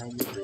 lagi bro.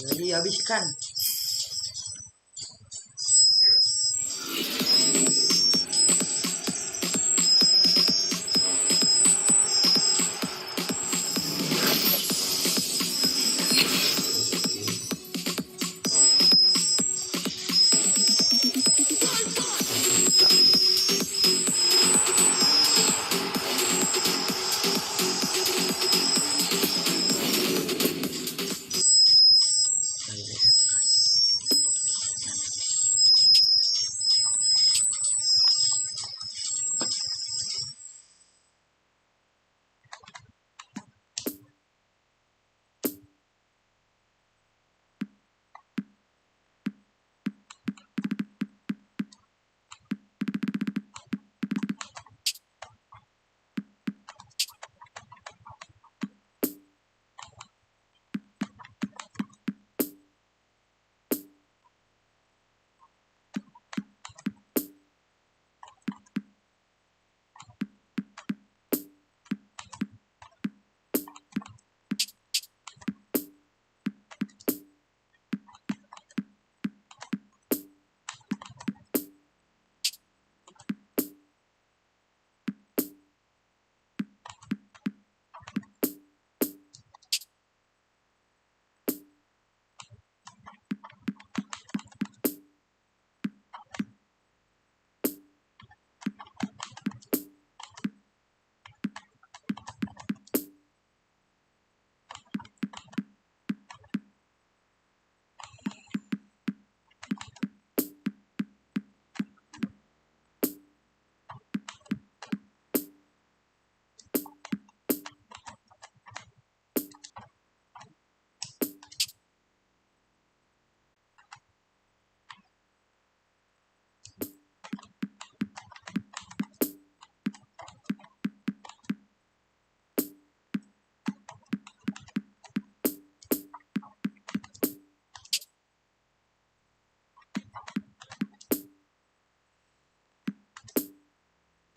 Lagi habiskan.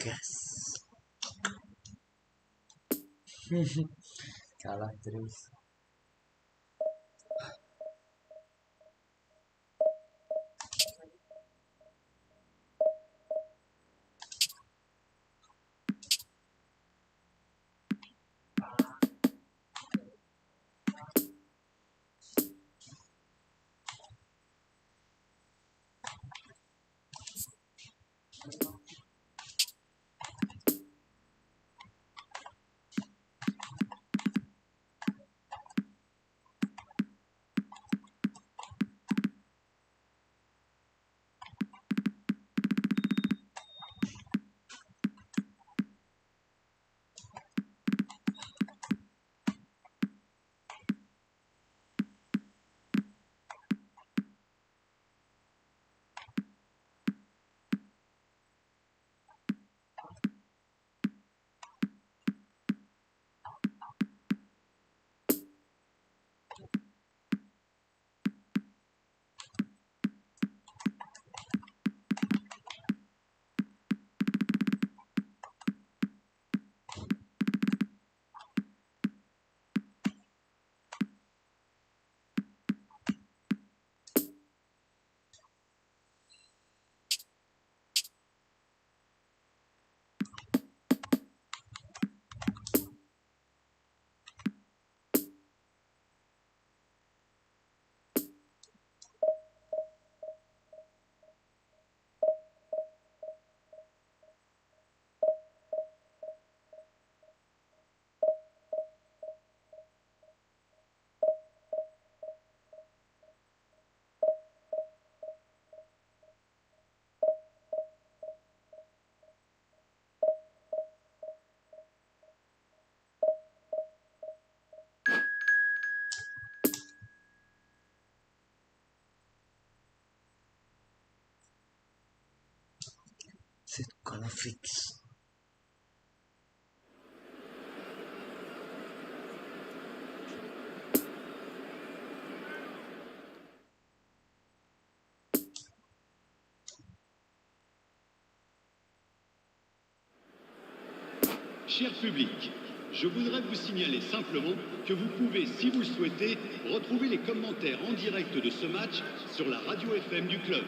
Gas. Kalah terus. C'est qu'on fixe. Cher public, je voudrais vous signaler simplement que vous pouvez, si vous le souhaitez, retrouver les commentaires en direct de ce match sur la radio FM du club.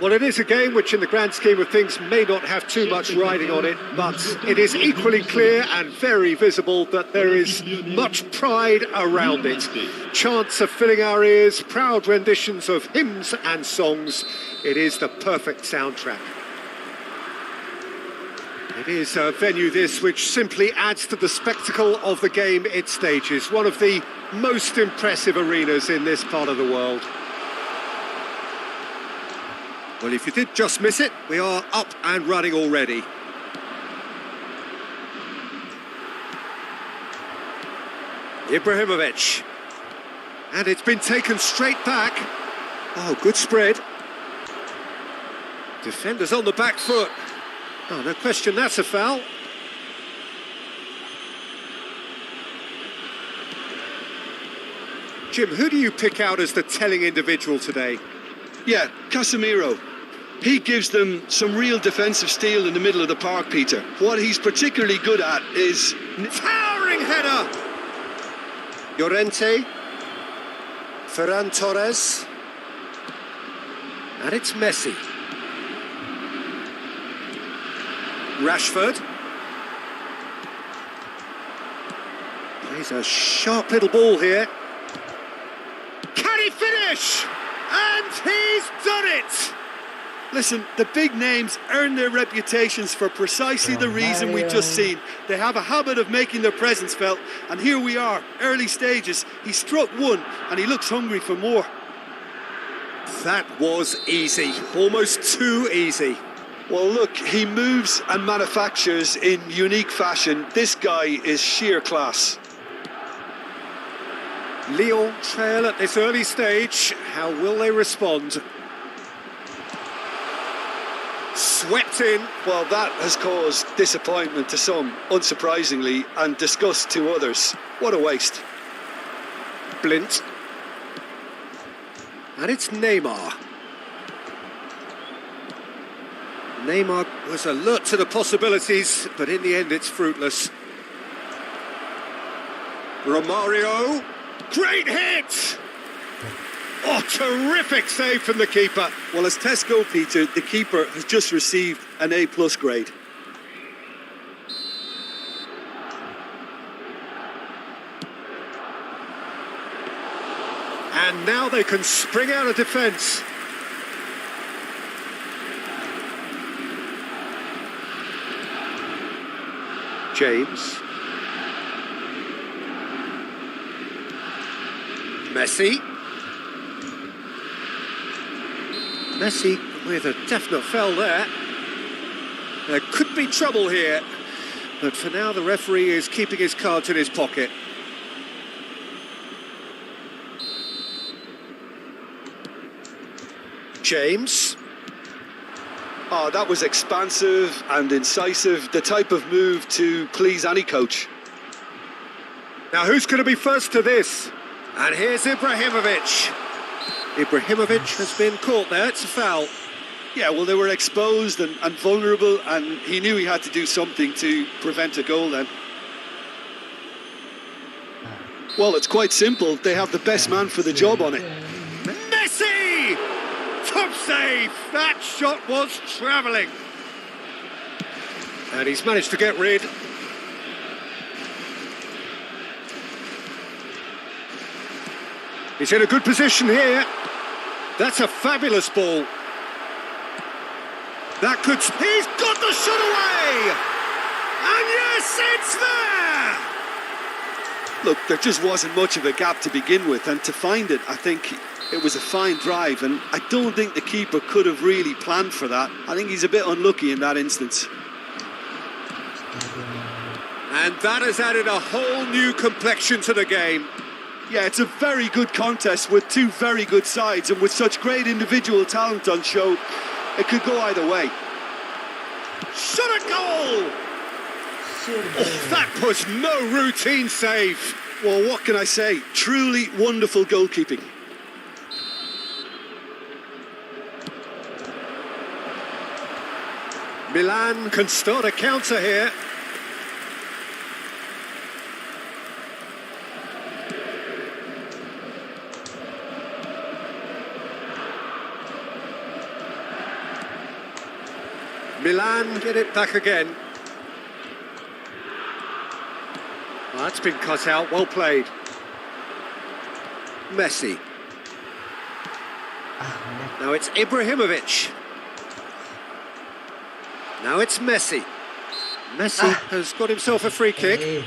Well, it is a game which in the grand scheme of things may not have too much riding on it, but it is equally clear and very visible that there is much pride around it. Chants are filling our ears, proud renditions of hymns and songs. It is the perfect soundtrack. It is a venue this which simply adds to the spectacle of the game it stages, one of the most impressive arenas in this part of the world. Well, if you did just miss it, we are up and running already. Ibrahimovic. And it's been taken straight back. Oh, good spread. Defenders on the back foot. Oh, no question, that's a foul. Jim, who do you pick out as the telling individual today? Yeah, Casemiro. He gives them some real defensive steel in the middle of the park, Peter. What he's particularly good at is... Towering header! Llorente. Ferran Torres. And it's Messi. Rashford. Plays a sharp little ball here. Can he finish? And he's done it! Listen, the big names earn their reputations for precisely the reason we've just seen. They have a habit of making their presence felt, and here we are, early stages. He struck one, and he looks hungry for more. That was easy, almost too easy. Well, look, he moves and manufactures in unique fashion. This guy is sheer class. Lyon trail at this early stage. How will they respond? Swept in. Well, that has caused disappointment to some, unsurprisingly, and disgust to others. What a waste. Blint. And it's Neymar. Neymar was alert to the possibilities, but in the end it's fruitless. Romario. Great hit! Oh, terrific save from the keeper. Well, as tests go, Peter, the keeper has just received an A+ grade. And now they can spring out of defence. James. Messi. Messi with a definite foul there. There could be trouble here, but for now the referee is keeping his cards in his pocket. James. Oh, that was expansive and incisive, the type of move to please any coach. Now who's going to be first to this? And here's Ibrahimovic. Ibrahimovic has been caught there, it's a foul. Yeah, well, they were exposed and vulnerable, and he knew he had to do something to prevent a goal then. Well, it's quite simple. They have the best man for the job on it. Messi! Top save! That shot was travelling. And he's managed to get rid. He's in a good position here. That's a fabulous ball. That could... He's got the shot away! And yes, it's there! Look, there just wasn't much of a gap to begin with, and to find it, I think it was a fine drive, and I don't think the keeper could have really planned for that. I think he's a bit unlucky in that instance. And that has added a whole new complexion to the game. Yeah, it's a very good contest with two very good sides, and with such great individual talent on show, it could go either way. Shot a goal! Oh, that was no routine save. Well, what can I say? Truly wonderful goalkeeping. Milan can start a counter here. Milan get it back again. Well, that's been cut out, well played. Messi. Now it's Ibrahimovic. Now it's Messi. Messi has got himself a free kick.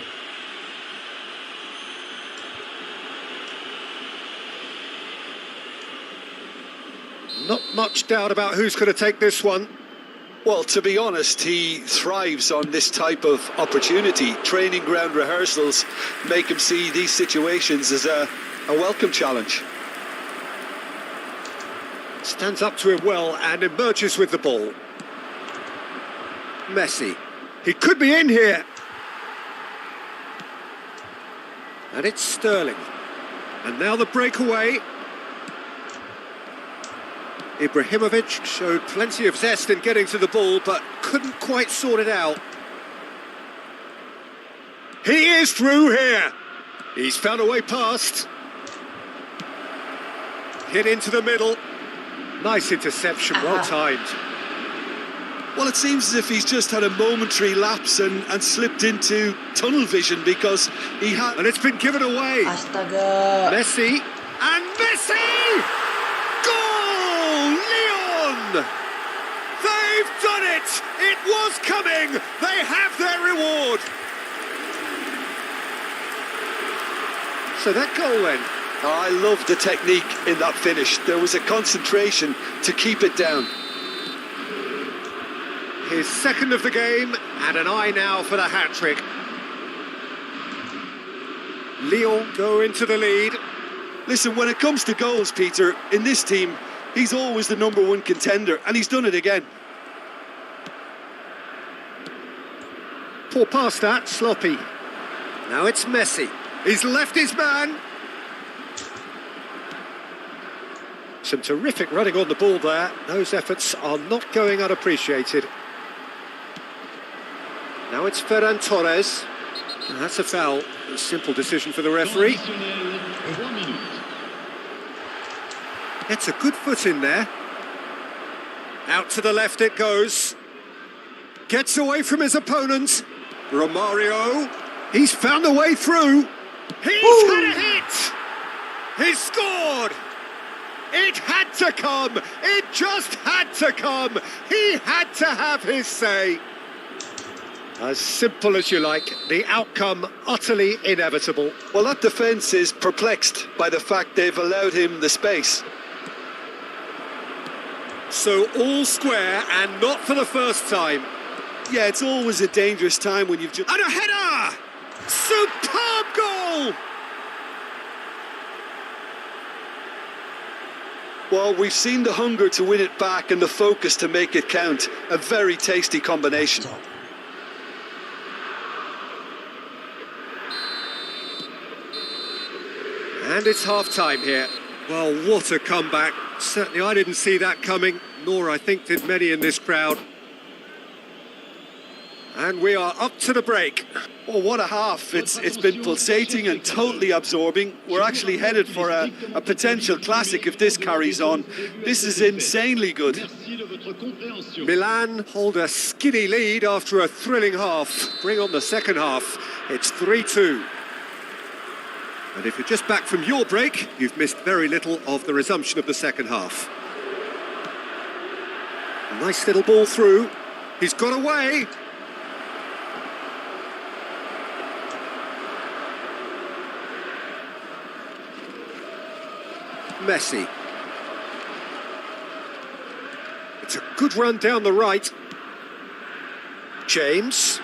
Not much doubt about who's going to take this one. Well, to be honest, he thrives on this type of opportunity. Training ground rehearsals make him see these situations as a welcome challenge. Stands up to it well and emerges with the ball. Messi. He could be in here. And it's Sterling. And now the breakaway. Ibrahimovic showed plenty of zest in getting to the ball, but couldn't quite sort it out. He is through here. He's found a way past. Hit into the middle. Nice interception, well timed. Well, it seems as if he's just had a momentary lapse and slipped into tunnel vision, because he had... And it's been given away. Astaga. Messi. And Messi! Goal! Leon! They've done it! It was coming! They have their reward! So that goal then. I love the technique in that finish. There was a concentration to keep it down. His second of the game, and an eye now for the hat-trick. Lyon go into the lead. Listen, when it comes to goals, Peter, in this team, he's always the number one contender, and he's done it again. Poor past that, sloppy. Now it's Messi. He's left his man. Some terrific running on the ball there. Those efforts are not going unappreciated. Now it's Ferran Torres. And that's a foul. A simple decision for the referee. Gets a good foot in there. Out to the left it goes. Gets away from his opponent. Romario. He's found a way through. He's had a hit. He's scored. It had to come. It just had to come. He had to have his say. As simple as you like, the outcome utterly inevitable. Well, that defence is perplexed by the fact they've allowed him the space. So all square, and not for the first time. Yeah, it's always a dangerous time when you've just... And a header! Superb goal! Well, we've seen the hunger to win it back and the focus to make it count. A very tasty combination. And it's half-time here. Well, what a comeback. Certainly I didn't see that coming, nor I think did many in this crowd. And we are up to the break. Oh, what a half. It's been pulsating and totally absorbing. We're actually headed for a potential classic if this carries on. This is insanely good. Merci de votre compréhension. Milan hold a skinny lead after a thrilling half. Bring on the second half. It's 3-2. And if you're just back from your break, you've missed very little of the resumption of the second half. A nice little ball through. He's got away. Messi. It's a good run down the right. James.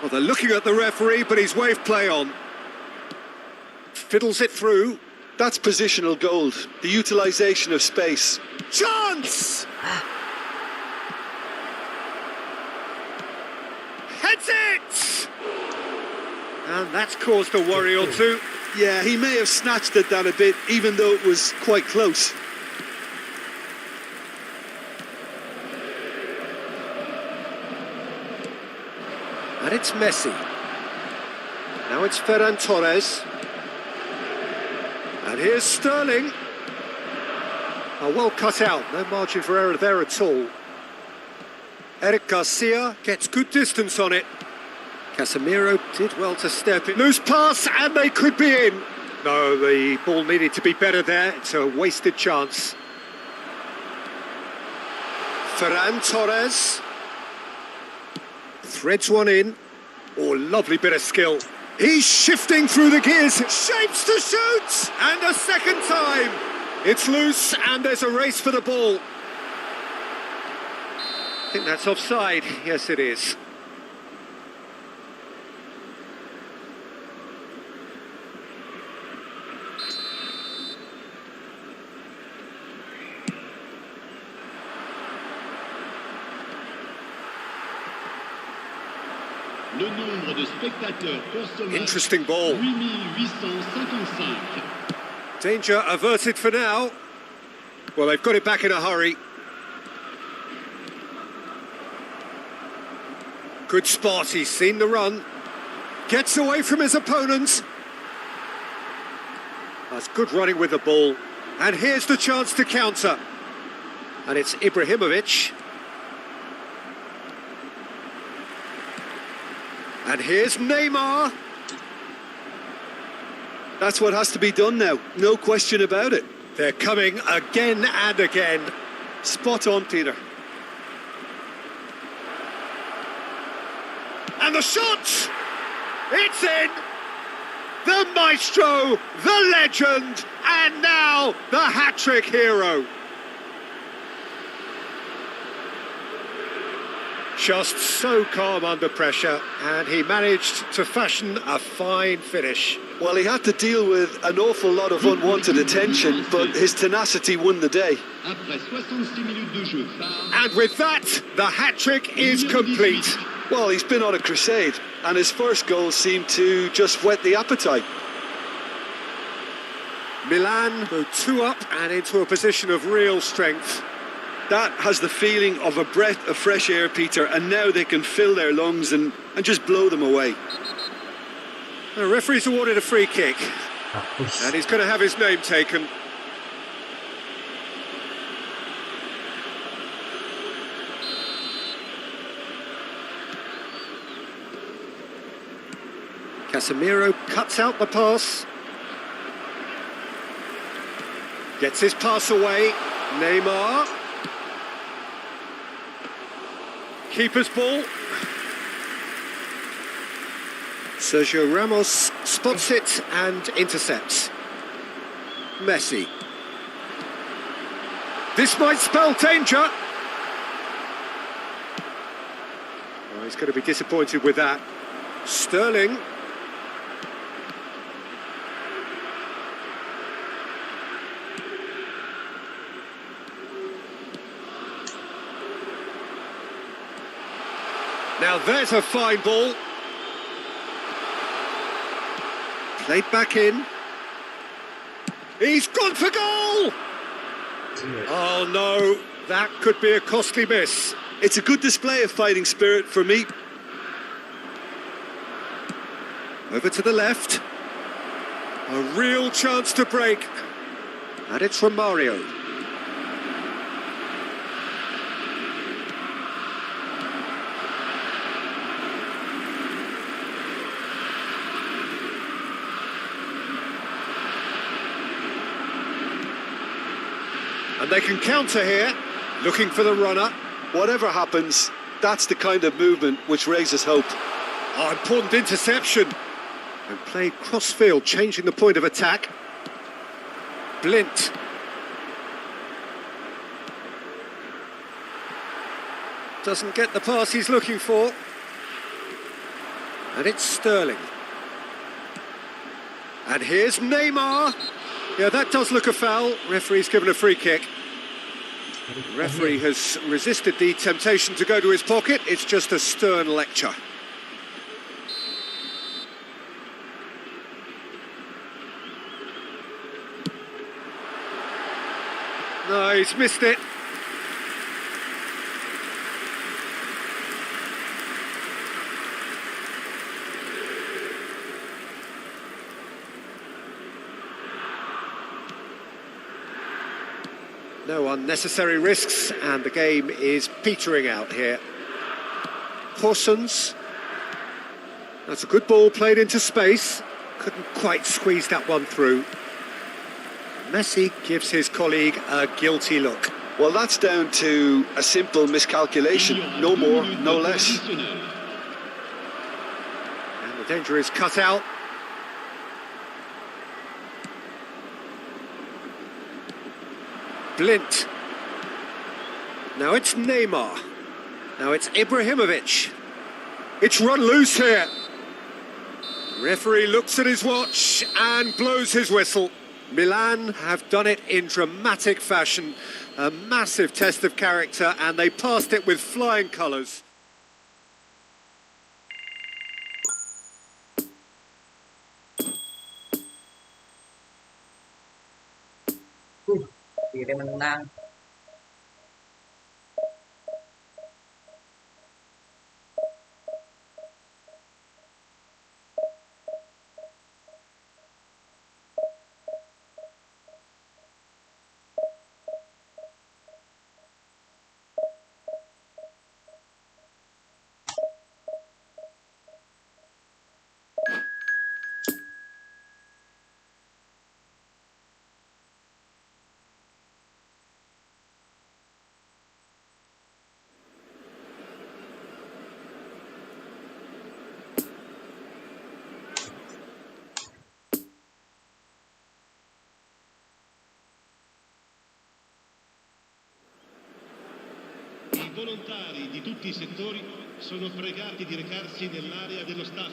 Well, they're looking at the referee, but he's waved play on. Fiddles it through. That's positional gold, the utilisation of space. Chance! Heads it! And that's caused a worry or two. Yeah, he may have snatched at that a bit, even though it was quite close. And it's Messi. Now it's Ferran Torres. And here's Sterling. Oh, well cut out, no margin for error there at all. Eric Garcia gets good distance on it. Casemiro did well to step in. Loose pass, and they could be in. No, the ball needed to be better there. It's a wasted chance. Ferran Torres threads one in. Oh, lovely bit of skill. He's shifting through the gears. Shapes to shoot! And a second time. It's loose, and there's a race for the ball. I think that's offside. Yes, it is. Le nombre de spectateurs pour ce match, Interesting ball. 8855. Danger averted for now. Well, they've got it back in a hurry. Good spot, he's seen the run. Gets away from his opponents. That's good running with the ball. And here's the chance to counter. And it's Ibrahimovic. And here's Neymar. That's what has to be done now, no question about it. They're coming again and again. Spot on, Peter. And the shot! It's in! The maestro, the legend, and now the hat-trick hero. Just so calm under pressure, and he managed to fashion a fine finish. Well, he had to deal with an awful lot of unwanted attention, but his tenacity won the day. Après 66 minutes de jeu, And with that, the hat-trick is complete. Well, he's been on a crusade, and his first goal seemed to just whet the appetite. Milan go 2 up and into a position of real strength. That has the feeling of a breath of fresh air, Peter, and now they can fill their lungs and just blow them away. The referee's awarded a free kick, and he's going to have his name taken. Casemiro cuts out the pass. Gets his pass away. Neymar. Keeper's ball. Sergio Ramos spots it and intercepts. Messi. This might spell danger. Oh, he's going to be disappointed with that. Sterling. Now there's a fine ball. Played back in. He's gone for goal! Oh no, that could be a costly miss. It's a good display of fighting spirit for me. Over to the left. A real chance to break. And it's from Mario. And they can counter here, looking for the runner. Whatever happens, that's the kind of movement which raises hope. Oh, important interception. And played cross-field, changing the point of attack. Blint. Doesn't get the pass he's looking for. And it's Sterling. And here's Neymar. Yeah, that does look a foul. Referee's given a free kick. The referee has resisted the temptation to go to his pocket. It's just a stern lecture. No, he's missed it. No unnecessary risks, and the game is petering out here. Horsens. That's a good ball played into space. Couldn't quite squeeze that one through. Messi gives his colleague a guilty look. Well, that's down to a simple miscalculation. No more, no less. And the danger is cut out. Blint. Now it's Neymar. Now it's Ibrahimovic. It's run loose here. Referee looks at his watch and blows his whistle. Milan have done it in dramatic fashion. A massive test of character, and they passed it with flying colours. Dia menang. I volontari di tutti i settori sono pregati di recarsi nell'area dello staff.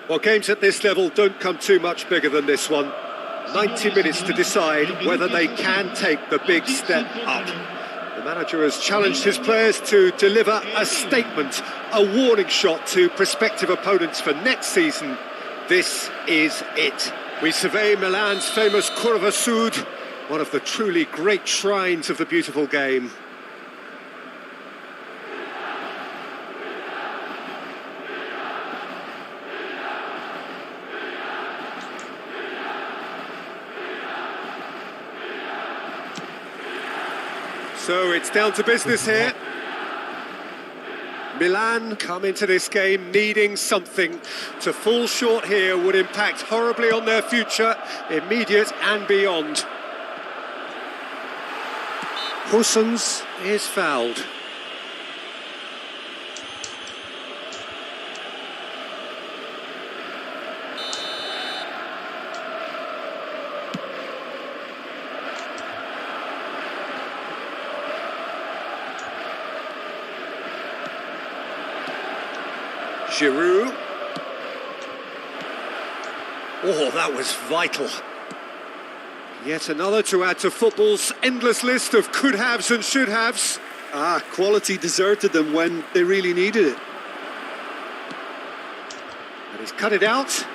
Well, games at this level don't come too much bigger than this one. 90 minutes to decide whether they can take the big step up. The manager has challenged his players to deliver a statement, a warning shot to prospective opponents for next season. This is it. We survey Milan's famous Curva Sud. One of the truly great shrines of the beautiful game. So it's down to business here. Milan come into this game needing something. To fall short here would impact horribly on their future, immediate and beyond. Hussens is fouled. Giroud. Oh, that was vital. Yet another to add to football's endless list of could-haves and should-haves. Quality deserted them when they really needed it. And he's cut it out.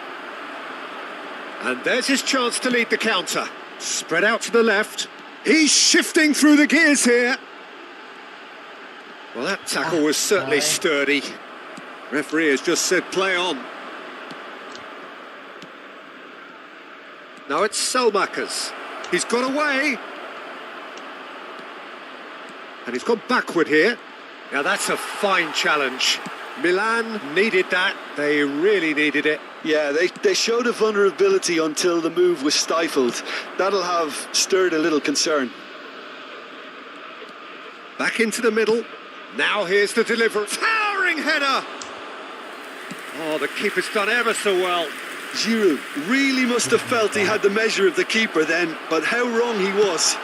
And there's his chance to lead the counter. Spread out to the left. He's shifting through the gears here. Well, that tackle was certainly sturdy. Referee has just said play on. Now it's Selmakers. He's got away. And he's gone backward here. Now that's a fine challenge. Milan needed that. They really needed it. Yeah, they showed a vulnerability until the move was stifled. That'll have stirred a little concern. Back into the middle. Now here's the delivery. Towering header! Oh, the keeper's done ever so well. Giroud really must have felt he had the measure of the keeper then, but how wrong he was.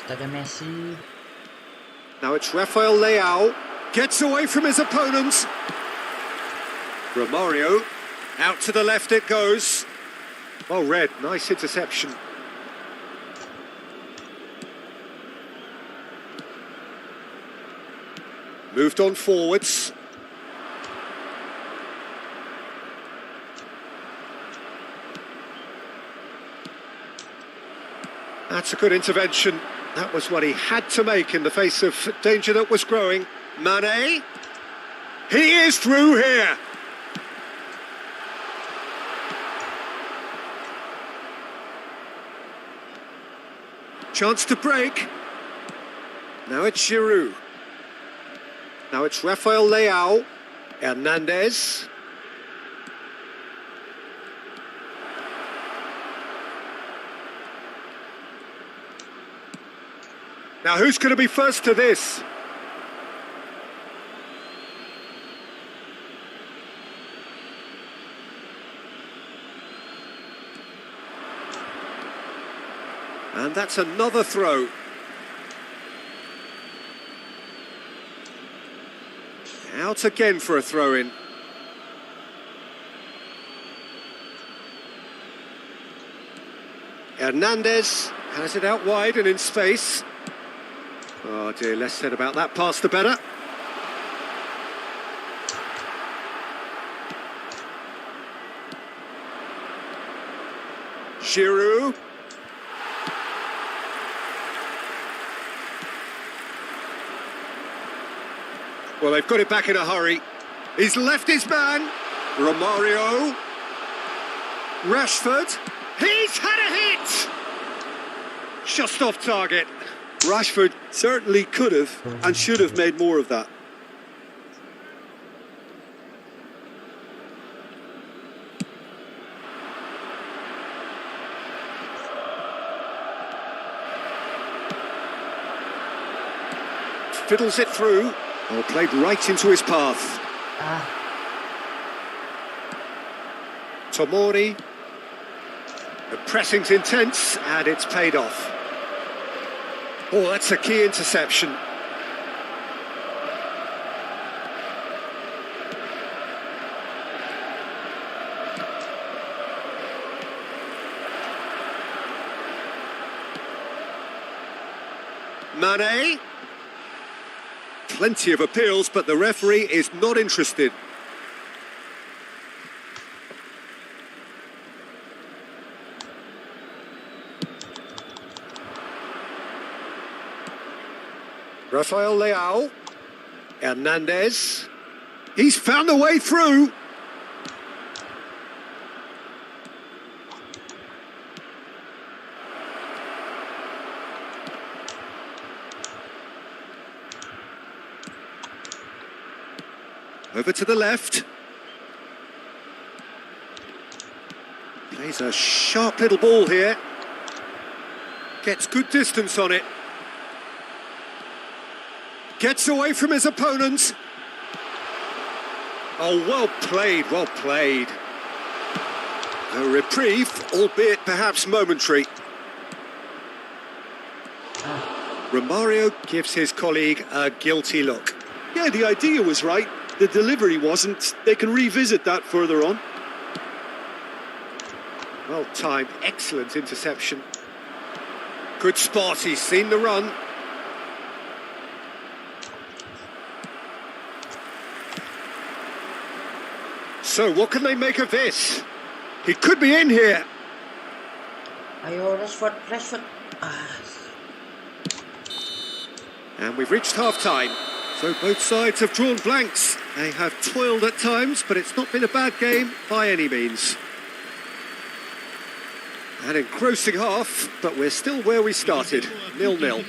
Messi. Now it's Rafael Leao. Gets away from his opponents. Romario. Out to the left it goes. Well read, nice interception. Moved on forwards. That's a good intervention. That was what he had to make in the face of danger that was growing. Mane. He is through here. Chance to break. Now it's Giroud. Now it's Rafael Leao. Hernandez. Now who's going to be first to this? And that's another throw. Out again for a throw-in. Hernandez has it out wide and in space. Oh dear, less said about that pass the better. Giroud. Well, they've got it back in a hurry. He's left his man. Romario. Rashford. He's had a hit! Just off target. Rashford certainly could have and should have made more of that. Fiddles it through. Oh, played right into his path. Tomori. The pressing's intense and it's paid off. Oh, that's a key interception. Mane. Plenty of appeals, but the referee is not interested. Rafael Leao. Hernandez. He's found a way through. Over to the left. Plays a sharp little ball here. Gets good distance on it. Gets away from his opponent. Oh, well played, well played. A reprieve, albeit perhaps momentary. Romario gives his colleague a guilty look. Yeah, the idea was right. The delivery wasn't. They can revisit that further on. Well timed, excellent interception. Good spot, he's seen the run. So what can they make of this? He could be in here. Ayo, Rashford. And we've reached half-time. So both sides have drawn blanks. They have toiled at times, but it's not been a bad game by any means. An engrossing half, but we're still where we started, 0-0.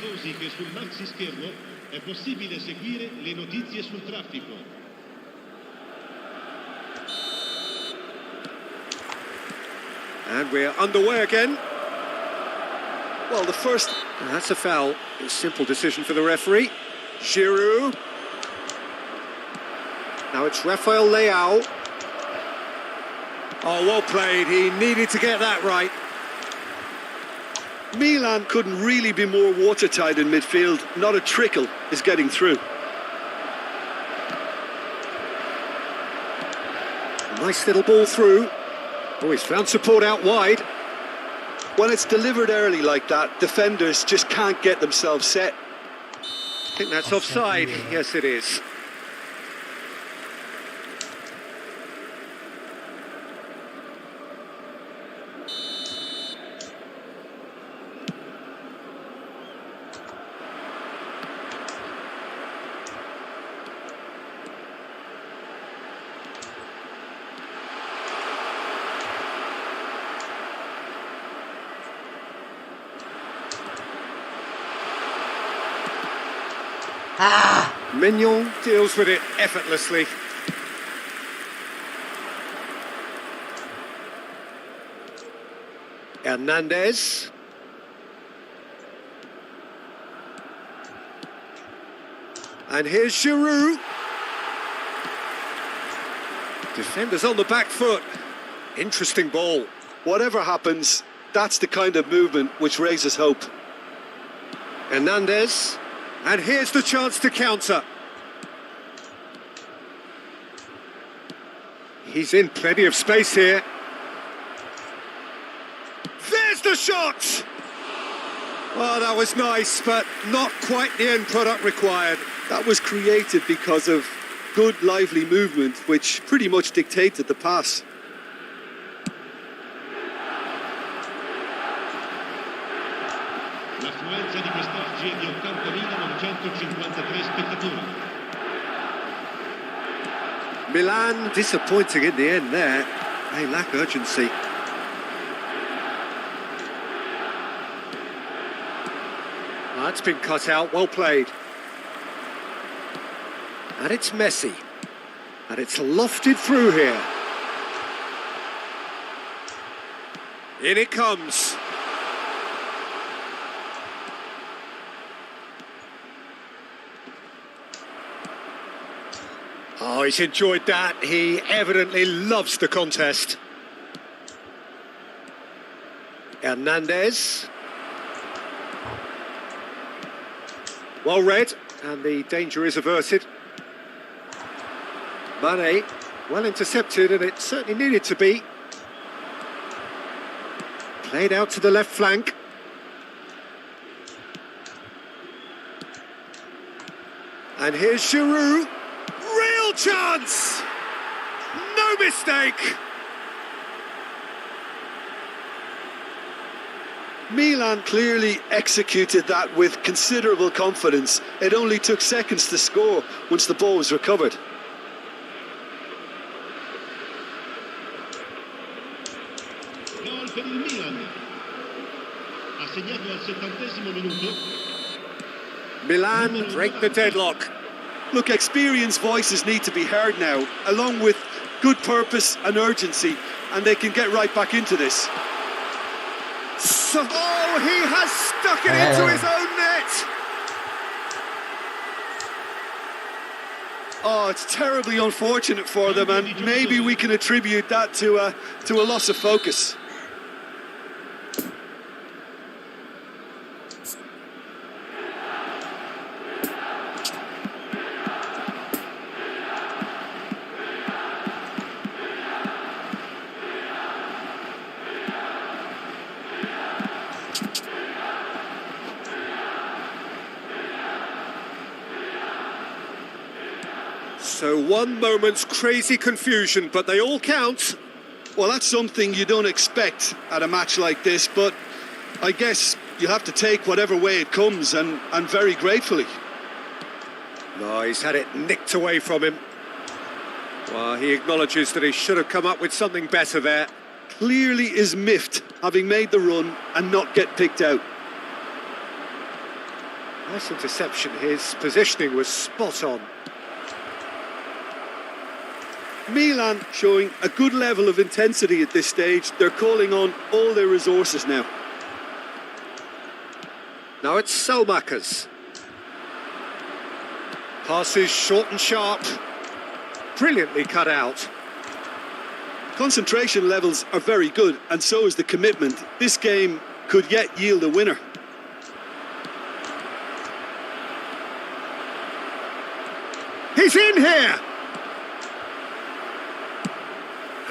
And we're underway again. Well, the first... And that's a foul. A simple decision for the referee. Giroud. Now it's Rafael Leao. Oh, well played. He needed to get that right. Milan couldn't really be more watertight in midfield. Not a trickle is getting through. Nice little ball through. Oh, he's found support out wide. When it's delivered early like that, defenders just can't get themselves set. I think that's offside. Yes, it is. Mignon deals with it effortlessly. Hernandez. And here's Giroud. Defenders on the back foot. Interesting ball. Whatever happens, that's the kind of movement which raises hope. Hernandez. And here's the chance to counter. He's in plenty of space here. There's the shot! Oh, that was nice, but not quite the end product required. That was created because of good, lively movement, which pretty much dictated the pass. L'affluenza di quest'oggi è di 80.953 spettatori. Milan disappointing in the end there. They lack urgency. That's been cut out, well played. And it's Messi. And it's lofted through here. In it comes. Oh, he's enjoyed that. He evidently loves the contest. Hernandez. Well read, and the danger is averted. Mane, well intercepted, and it certainly needed to be. Played out to the left flank. And here's Giroud. Real chance! No mistake! Milan clearly executed that with considerable confidence. It only took seconds to score once the ball was recovered. Gol per il Milan. Ha segnato al 70° minuto. Milan break the deadlock. Look, experienced voices need to be heard now, along with good purpose and urgency, and they can get right back into this. So, oh, he has stuck it into his own net. Oh, it's terribly unfortunate for them, and maybe we can attribute that to a loss of focus. So one moment's crazy confusion, but they all count. Well, that's something you don't expect at a match like this, but I guess you have to take whatever way it comes, and very gratefully. No, he's had it nicked away from him. Well, he acknowledges that he should have come up with something better there. Clearly is miffed, having made the run and not get picked out. Nice interception. His positioning was spot on. Milan showing a good level of intensity at this stage. They're calling on all their resources now. Now it's Selmakers. Passes short and sharp. Brilliantly cut out. Concentration levels are very good, and so is the commitment. This game could yet yield a winner. He's in here!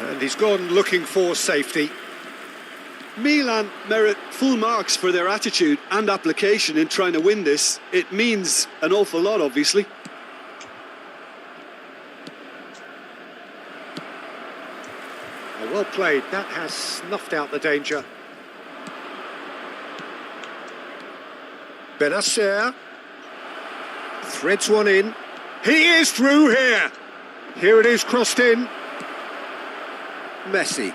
And he's gone looking for safety. Milan merit full marks for their attitude and application in trying to win this. It means an awful lot, obviously. Well played. That has snuffed out the danger. Benacer threads one in. He is through here. Here it is, crossed in. Messi.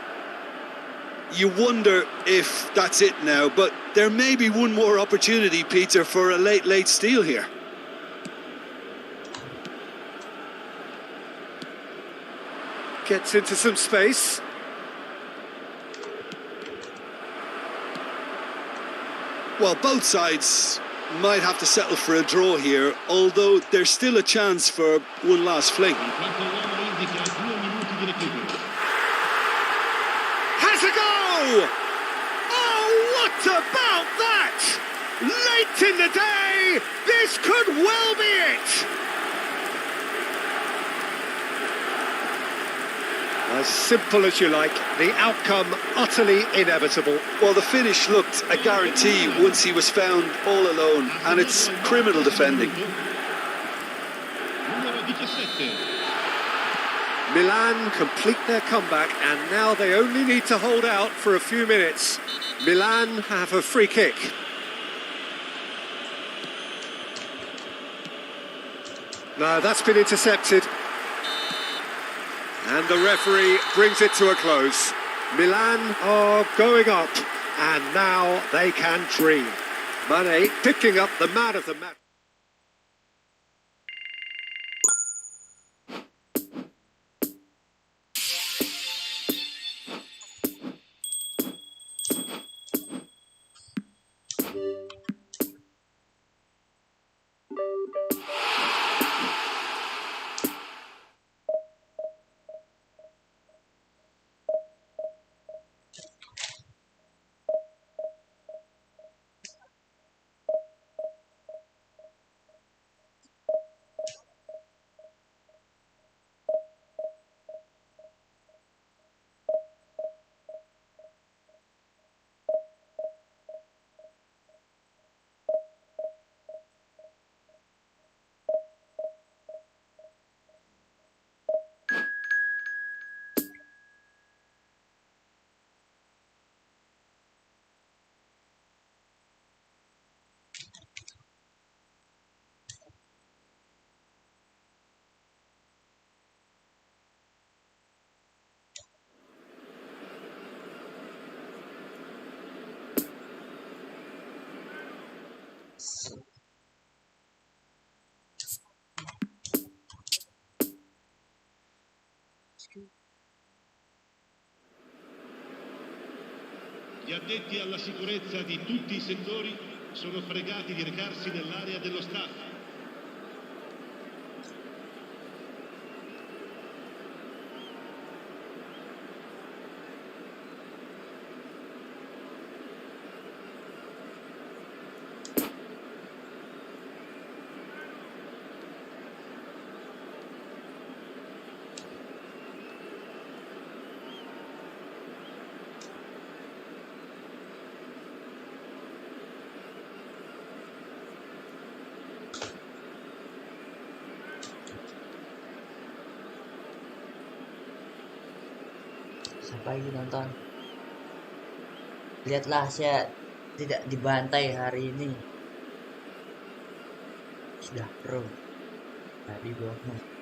You wonder if that's it now, but there may be one more opportunity, Peter, for a late steal here. Gets into some space. Well, both sides might have to settle for a draw here, although there's still a chance for one last fling. Has a go! Oh, what about that? Late in the day, this could well be it! As simple as you like, the outcome utterly inevitable. Well, the finish looked a guarantee once he was found all alone, and it's criminal defending. Milan complete their comeback, and now they only need to hold out for a few minutes. Milan have a free kick. No, that's been intercepted. And the referee brings it to a close. Milan are going up, and now they can dream. Mane picking up the man of the match. Gli addetti alla sicurezza di tutti i settori sono pregati di recarsi nell'area dello staff. Siapa lagi nonton? Lihatlah, saya tidak dibantai hari ini. Sudah pro dari bohong.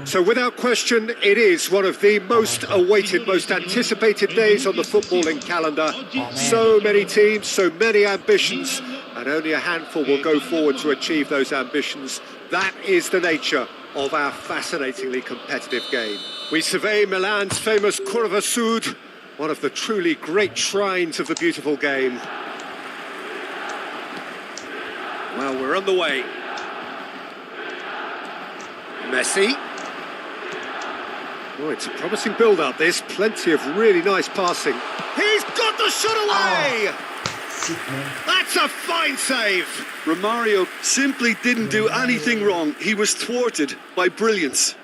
So without question, it is one of the most awaited, most anticipated days on the footballing calendar. So many teams, so many ambitions, and only a handful will go forward to achieve those ambitions. That is the nature of our fascinatingly competitive game. We survey Milan's famous Curva Sud, one of the truly great shrines of the beautiful game. Well, we're on the way. Messi. Oh, it's a promising build-up, this. Plenty of really nice passing. He's got the shot away! That's a fine save! Romario simply didn't do anything wrong. He was thwarted by brilliance.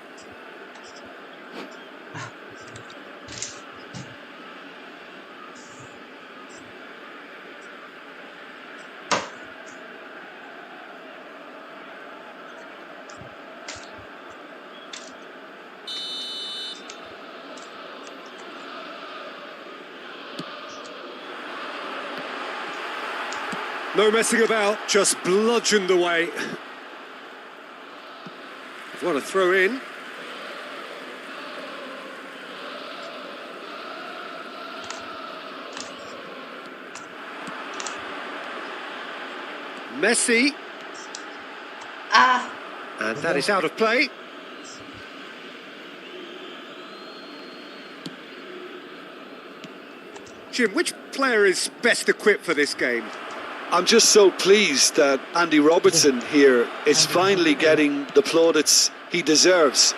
No messing about, just bludgeoned away. What a throw in. Messi. And that is out of play. Jim, which player is best equipped for this game? I'm just so pleased that Andy Robertson here is finally getting the plaudits he deserves.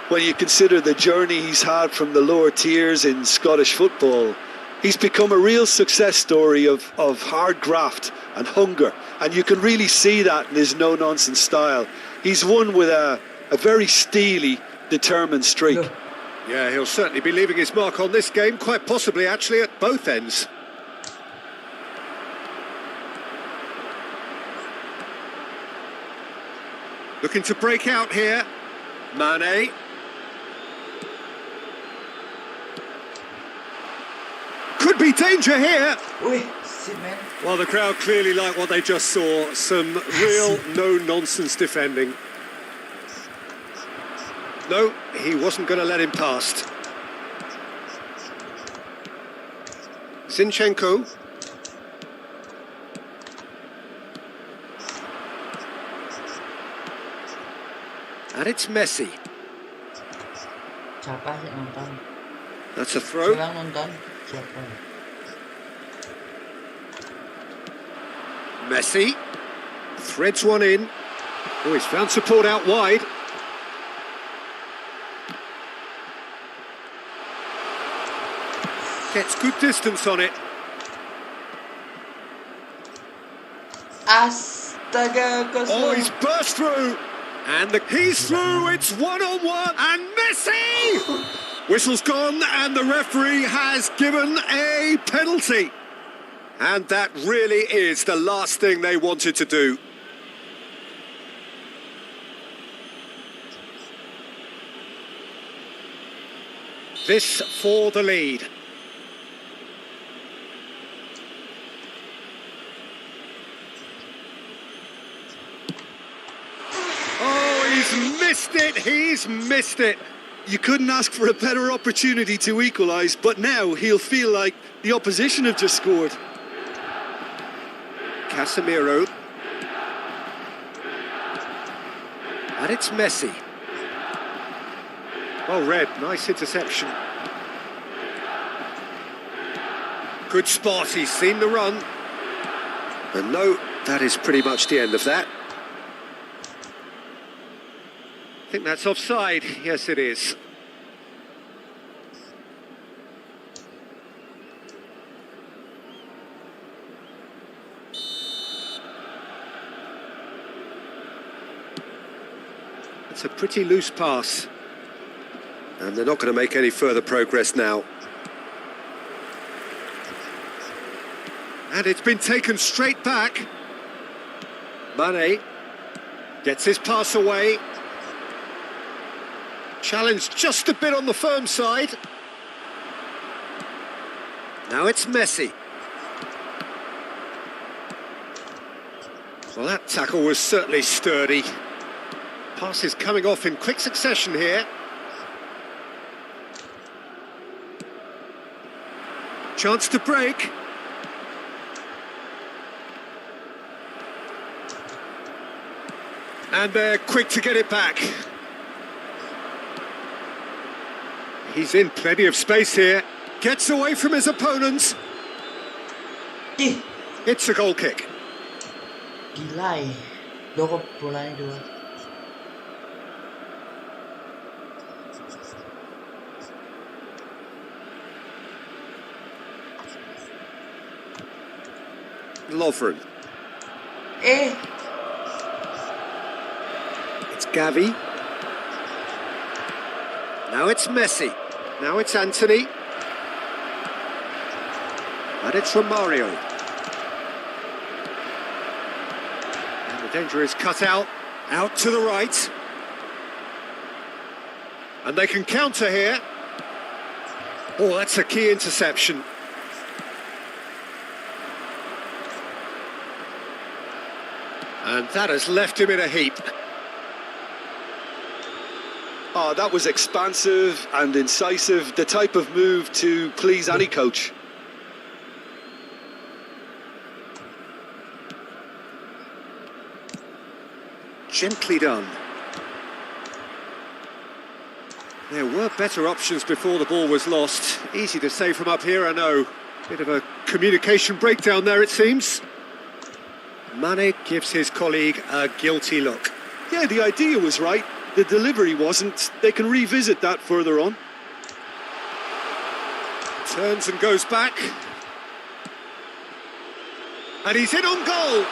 When you consider the journey he's had from the lower tiers in Scottish football, he's become a real success story of hard graft and hunger. And you can really see that in his no-nonsense style. He's won with a very steely, determined streak. Yeah, he'll certainly be leaving his mark on this game, quite possibly actually at both ends. Looking to break out here. Mane. Could be danger here. Well, the crowd clearly like what they just saw. Some real no-nonsense defending. No, he wasn't going to let him past. Zinchenko. And it's Messi. Siapa sih nonton? That's a throw. Siapa nonton? Siapa? Messi threads one in. Oh, he's found support out wide. Gets good distance on it. Astaga, Oh, he's burst through. And he's through, it's one-on-one, and Messi! Whistle's gone, and the referee has given a penalty. And that really is the last thing they wanted to do. This for the lead. He's missed it, he's missed it. You couldn't ask for a better opportunity to equalise, but now he'll feel like the opposition have just scored. Casemiro. And it's Messi. Well read, nice interception. Good spot, he's seen the run. And no, that is pretty much the end of that. I think that's offside. Yes, it is. It's a pretty loose pass. And they're not going to make any further progress now. And it's been taken straight back. Mane gets his pass away. Challenged just a bit on the firm side. Now it's Messi. Well, that tackle was certainly sturdy. Passes coming off in quick succession here. Chance to break. And they're quick to get it back. He's in plenty of space here. Gets away from his opponents. It's a goal kick. Gila. Doko bolanya dua. Lovren. It's Gavi. Now it's Messi. Now it's Anthony. And it's Romario. And the danger is cut out to the right. And they can counter here. Oh, that's a key interception. And that has left him in a heap. Oh, that was expansive and incisive, the type of move to please any coach. Gently done. There were better options before the ball was lost. Easy to say from up here, I know. Bit of a communication breakdown there, it seems. Mane gives his colleague a guilty look. Yeah, the idea was right. The delivery wasn't. They can revisit that further on. Turns and goes back. And he's in on goal.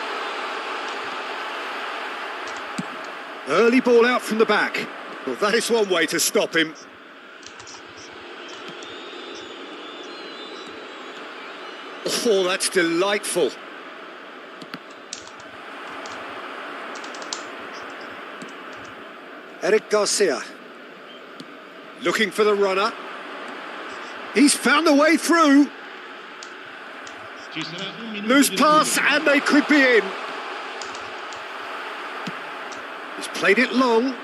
Early ball out from the back. Well, that is one way to stop him. Oh, that's delightful. Eric Garcia. Looking for the runner. He's found a way through. Loose pass, and they could be in. He's played it long.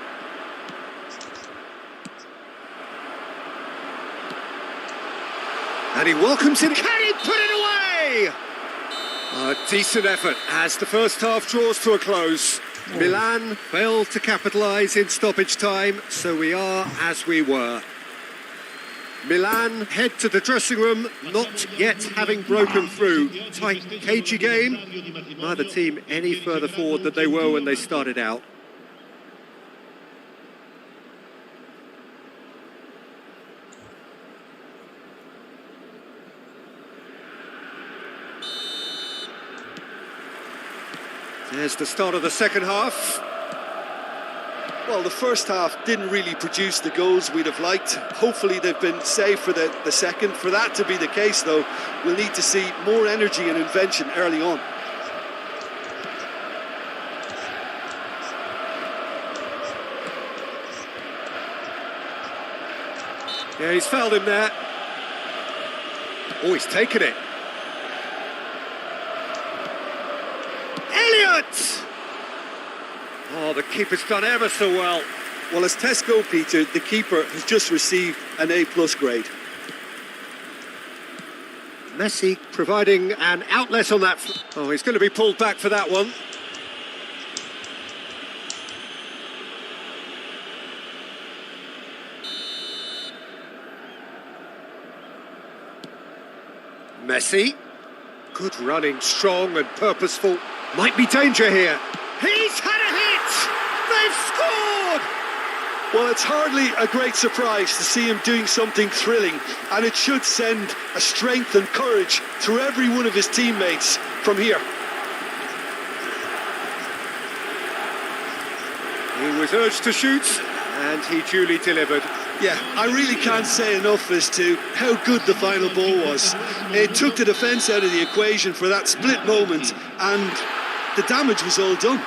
And he welcomes it. Can he put it away? A decent effort as the first half draws to a close. Milan failed to capitalise in stoppage time, so we are as we were. Milan head to the dressing room, not yet having broken through. Tight, cagey game. Neither team any further forward than they were when they started out. There's the start of the second half. Well, the first half didn't really produce the goals we'd have liked. Hopefully they've been saved for the second. For that to be the case, though, we'll need to see more energy and invention early on. Yeah, he's fouled him there. Oh, he's taken it. Elliott! Oh, the keeper's done ever so well. Well, as tests go, Peter, the keeper has just received an A+ grade. Messi providing an outlet on that. Oh, he's going to be pulled back for that one. Messi. Good running, strong and purposeful. Might be danger here. He's had a hit! They've scored! Well, it's hardly a great surprise to see him doing something thrilling, and it should send a strength and courage through every one of his teammates from here. He was urged to shoot, and he duly delivered. Yeah, I really can't say enough as to how good the final ball was. It took the defence out of the equation for that split moment, and the damage was all done.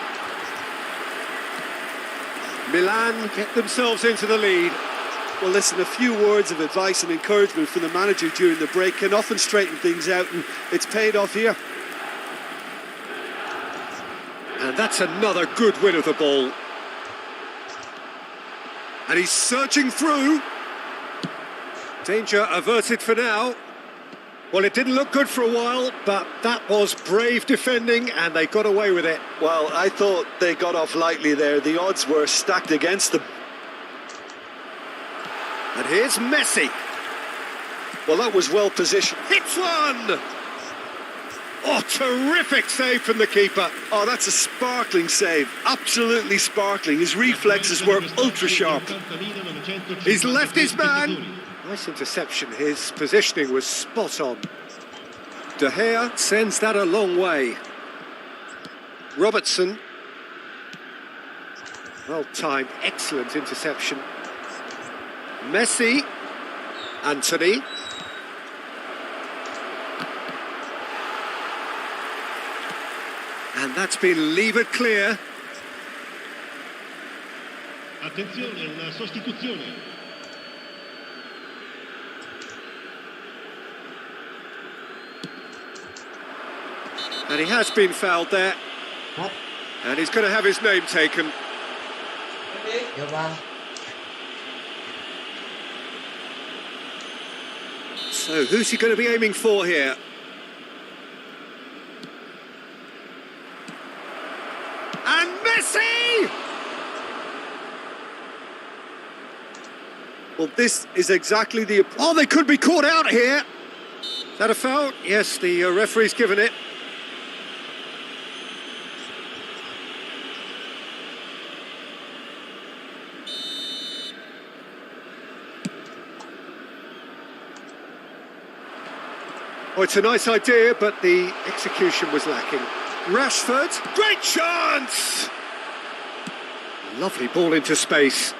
Milan get themselves into the lead. Well, listen, a few words of advice and encouragement from the manager during the break can often straighten things out, and it's paid off here. And that's another good win of the ball. And he's searching through. Danger averted for now. Well, it didn't look good for a while, but that was brave defending and they got away with it. Well, I thought they got off lightly there. The odds were stacked against them. And here's Messi. Well, that was well positioned. Hits one! Oh, terrific save from the keeper. Oh, that's a sparkling save. Absolutely sparkling. His reflexes were ultra sharp. He's left his man. Nice interception. His positioning was spot on. De Gea sends that a long way. Robertson. Well timed. Excellent interception. Messi. Anthony. And that's been levered clear. Attenzione, una sostituzione. And he has been fouled there. What? And he's going to have his name taken. Vô ba. So who's he going to be aiming for here? And Messi! Well, this is exactly the... Oh, they could be caught out here. Is that a foul? Yes, the referee's given it. Oh, it's a nice idea, but the execution was lacking. Rashford, great chance! Lovely ball into space.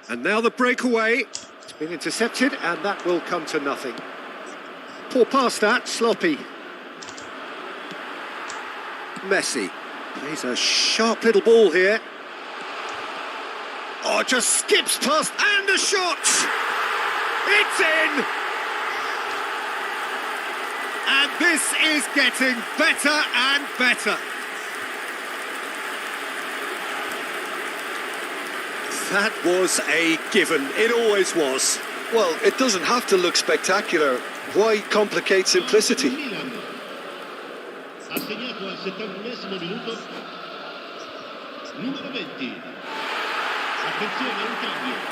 And now the breakaway. It's been intercepted, and that will come to nothing. Poor pass that, sloppy. Messi plays a sharp little ball here. Oh, just skips past, and a shot! It's in! And this is getting better and better. That was a given. It always was. Well, it doesn't have to look spectacular. Why complicate simplicity? Milan. Ha segnato al 71esimo minuto. Numero 20. Attenzione, un cambio.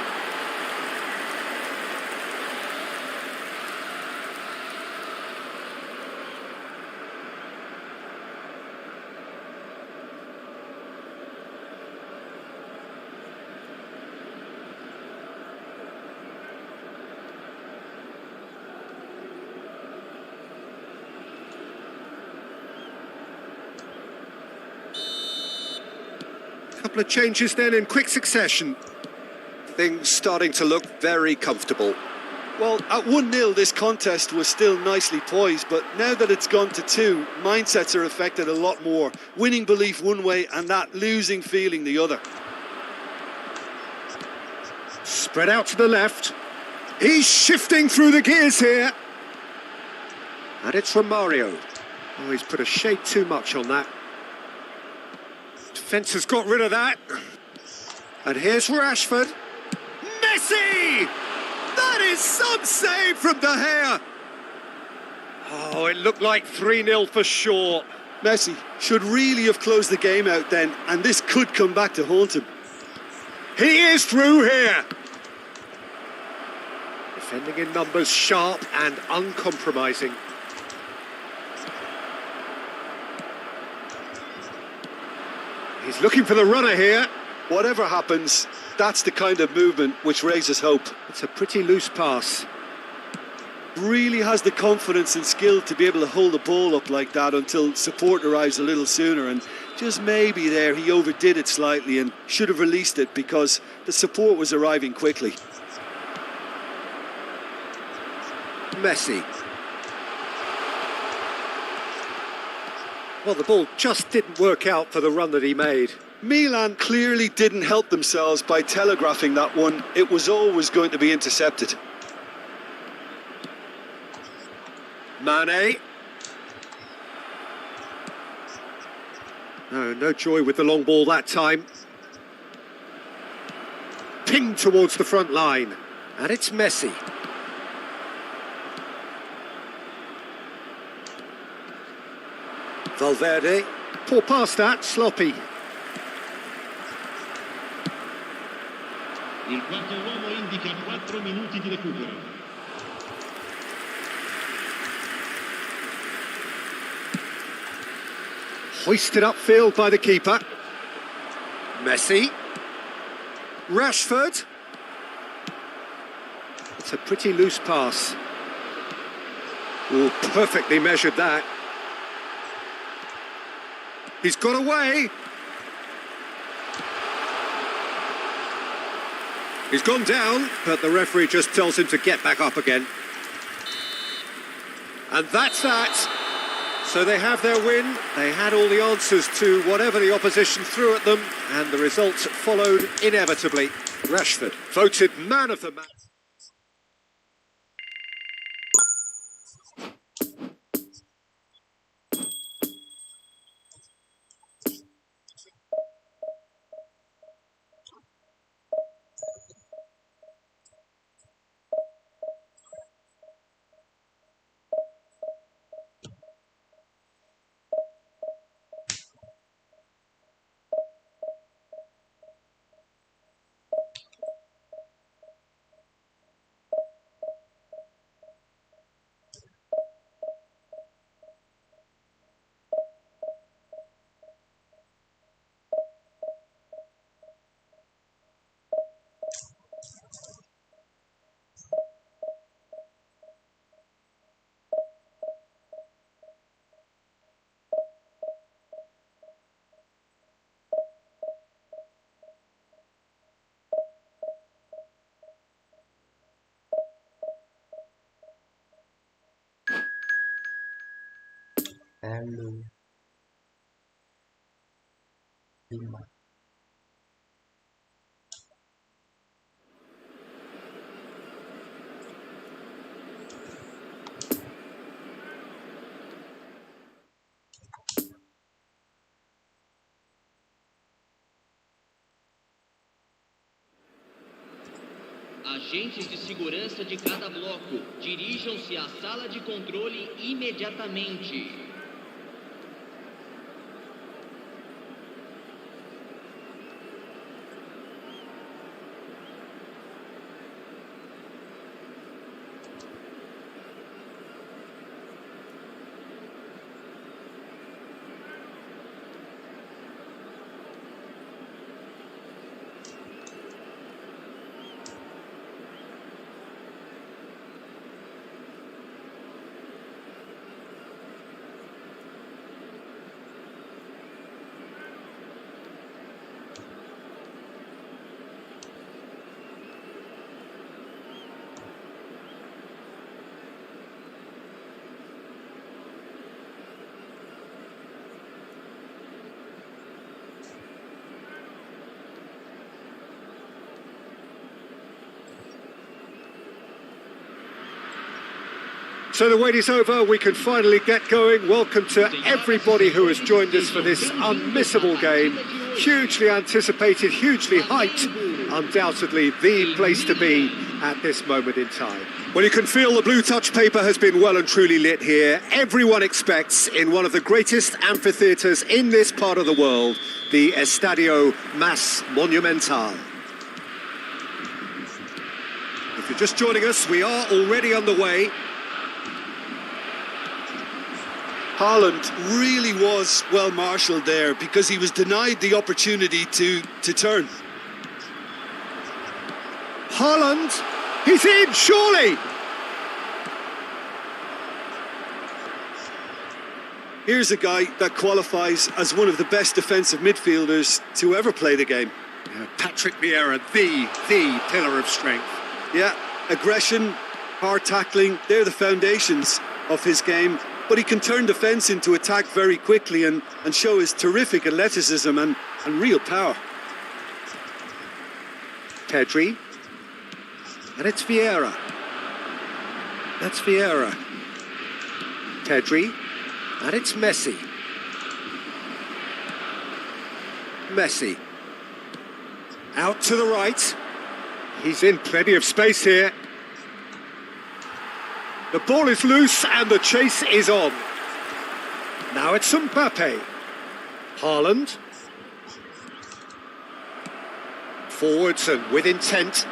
Couple of changes then in quick succession. Things starting to look very comfortable. Well, at 1-0, this contest was still nicely poised, but now that it's gone to 2, mindsets are affected a lot more. Winning belief one way and that losing feeling the other. Spread out to the left. He's shifting through the gears here. And it's from Mario. Oh, he's put a shade too much on that. Defence has got rid of that. And here's Rashford. Messi! That is some save from De Gea. Oh, it looked like 3-0 for sure. Messi should really have closed the game out then, and this could come back to haunt him. He is through here. Defending in numbers, sharp and uncompromising. He's looking for the runner here. Whatever happens, that's the kind of movement which raises hope. It's a pretty loose pass. Really has the confidence and skill to be able to hold the ball up like that until support arrives a little sooner, and just maybe there he overdid it slightly and should have released it because the support was arriving quickly. Messi. Well, the ball just didn't work out for the run that he made. Milan clearly didn't help themselves by telegraphing that one. It was always going to be intercepted. Mane. No joy with the long ball that time. Pinged towards the front line. And it's Messi. Valverde. Poor pass that, sloppy. Il quarto uomo indica 4 minuti di recupero. Hoisted upfield by the keeper. Messi. Rashford. It's a pretty loose pass. Oh, perfectly measured that. He's got away. He's gone down, but the referee just tells him to get back up again. And that's that. So they have their win. They had all the answers to whatever the opposition threw at them, and the results followed inevitably. Rashford voted man of the match. halooo. Teman. Agentes de segurança de cada bloco, dirijam-se à sala de controle imediatamente. So the wait is over, we can finally get going. Welcome to everybody who has joined us for this unmissable game. Hugely anticipated, hugely hyped. Undoubtedly the place to be at this moment in time. Well, you can feel the blue touch paper has been well and truly lit here. Everyone expects, in one of the greatest amphitheatres in this part of the world, the Estadio Más Monumental. If you're just joining us, we are already underway. Haaland really was well marshalled there because he was denied the opportunity to turn. Haaland, he's in, surely! Here's a guy that qualifies as one of the best defensive midfielders to ever play the game. Yeah, Patrick Vieira, the pillar of strength. Yeah, aggression, hard tackling, they're the foundations of his game. But he can turn defence into attack very quickly and show his terrific athleticism and real power. Pedri. And it's Vieira. That's Vieira. Pedri. And it's Messi. Messi. Out to the right. He's in plenty of space here. The ball is loose and the chase is on. Now it's Mbappe. Haaland. Forwards and with intent.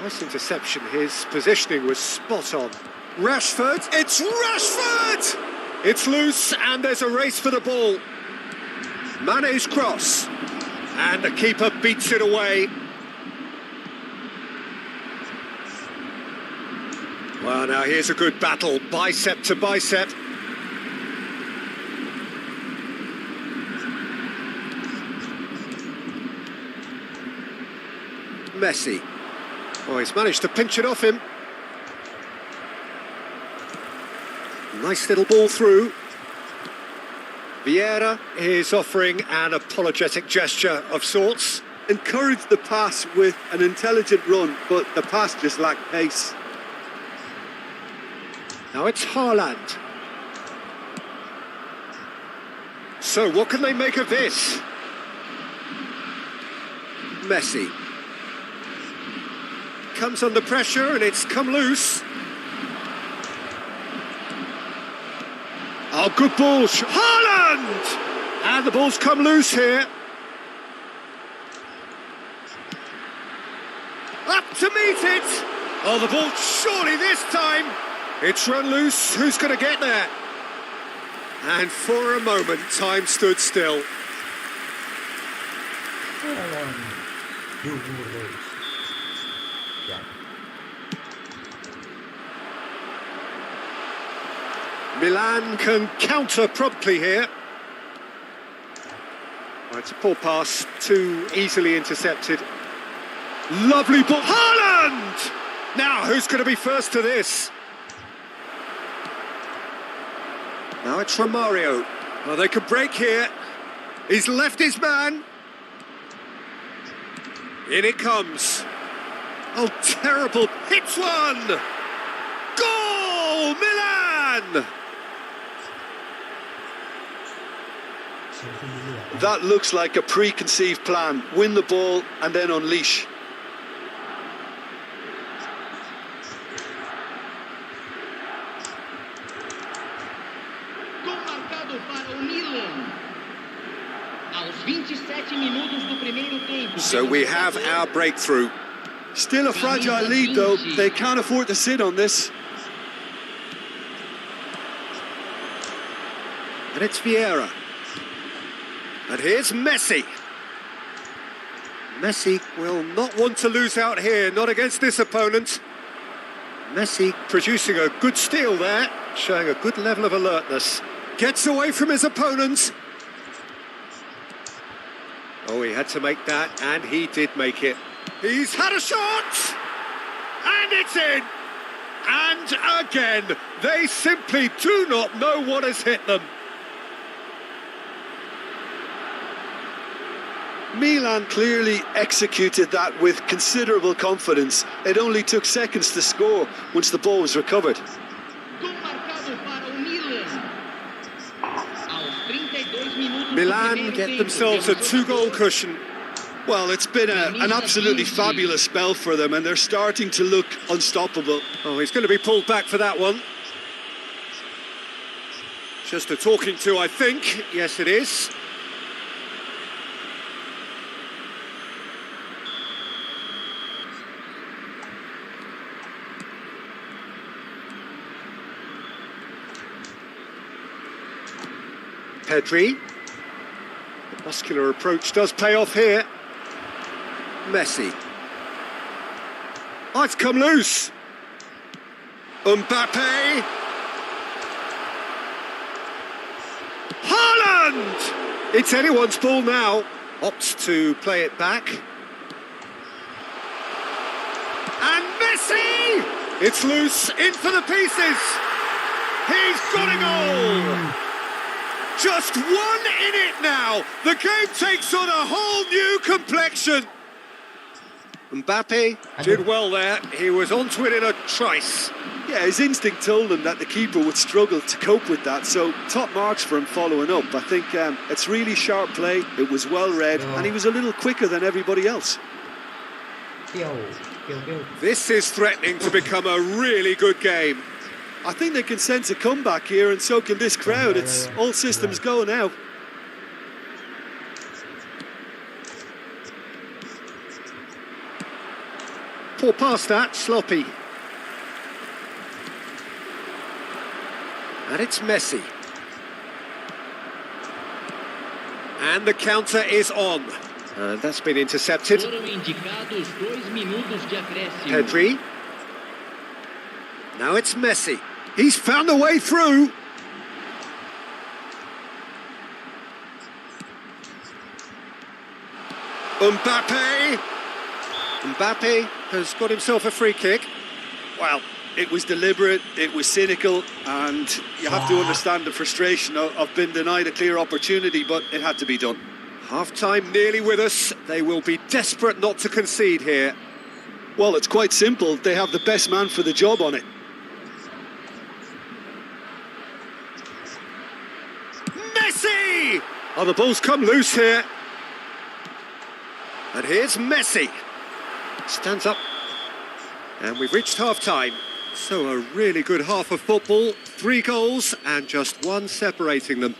Nice interception. His positioning was spot on. Rashford. It's Rashford! It's loose and there's a race for the ball. Mane's cross. And the keeper beats it away. Well, now here's a good battle, bicep to bicep. Messi. Oh, he's managed to pinch it off him. Nice little ball through. Vieira is offering an apologetic gesture of sorts. Encouraged the pass with an intelligent run, but the pass just lacked pace. Now it's Haaland. So what can they make of this? Messi. Comes under pressure and it's come loose. Oh, good ball. Haaland! And the ball's come loose here. Up to meet it. Oh, the ball surely this time. It's run loose, who's going to get there? And for a moment, time stood still. Milan can counter promptly here. Oh, it's a poor pass, too easily intercepted. Lovely ball. Haaland! Now, who's going to be first to this? Now it's Romario. Oh, they could break here. He's left his man. In it comes. Oh, terrible. Hits one. Goal, Milan! That looks like a preconceived plan. Win the ball and then unleash. Gol marcado para o Milan. Aos 27 minutos do primeiro tempo. So we have our breakthrough. Still a fragile lead though. They can't afford to sit on this. And it's Vieira. And here's Messi. Messi will not want to lose out here, not against this opponent. Messi producing a good steal there, showing a good level of alertness. Gets away from his opponent. Oh, he had to make that, and he did make it. He's had a shot! And it's in! And again, they simply do not know what has hit them. Milan clearly executed that with considerable confidence. It only took seconds to score once the ball was recovered. Gol marcado Milan get themselves a 2-goal cushion. Well, it's been an absolutely fabulous spell for them, and they're starting to look unstoppable. Oh, he's going to be pulled back for that one. Just a talking to, I think. Yes, it is. Pedri. The muscular approach does pay off here. Messi. Oh, it's come loose. Mbappe. Haaland! It's anyone's ball now. Opts to play it back. And Messi! It's loose, in for the pieces. He's got a goal! Just one in it now. The game takes on a whole new complexion. Mbappe did well there. He was onto it in a trice. Yeah, his instinct told him that the keeper would struggle to cope with that, so top marks for him following up. I think it's really sharp play, it was well read, and he was a little quicker than everybody else. This is threatening to become a really good game. I think they can sense a comeback here, and so can this crowd. It's all systems go now. Poor pass that, sloppy. And it's Messi. And the counter is on. And that's been intercepted. Pedri. Now it's Messi. He's found a way through. Mbappe. Mbappe has got himself a free kick. Well, it was deliberate, it was cynical, and you have to understand the frustration of being denied a clear opportunity, but it had to be done. Half-time nearly with us. They will be desperate not to concede here. Well, it's quite simple. They have the best man for the job on it. Messi! Oh, the ball's come loose here. And here's Messi. Stands up. And we've reached half-time. So a really good half of football. 3 goals and just one separating them.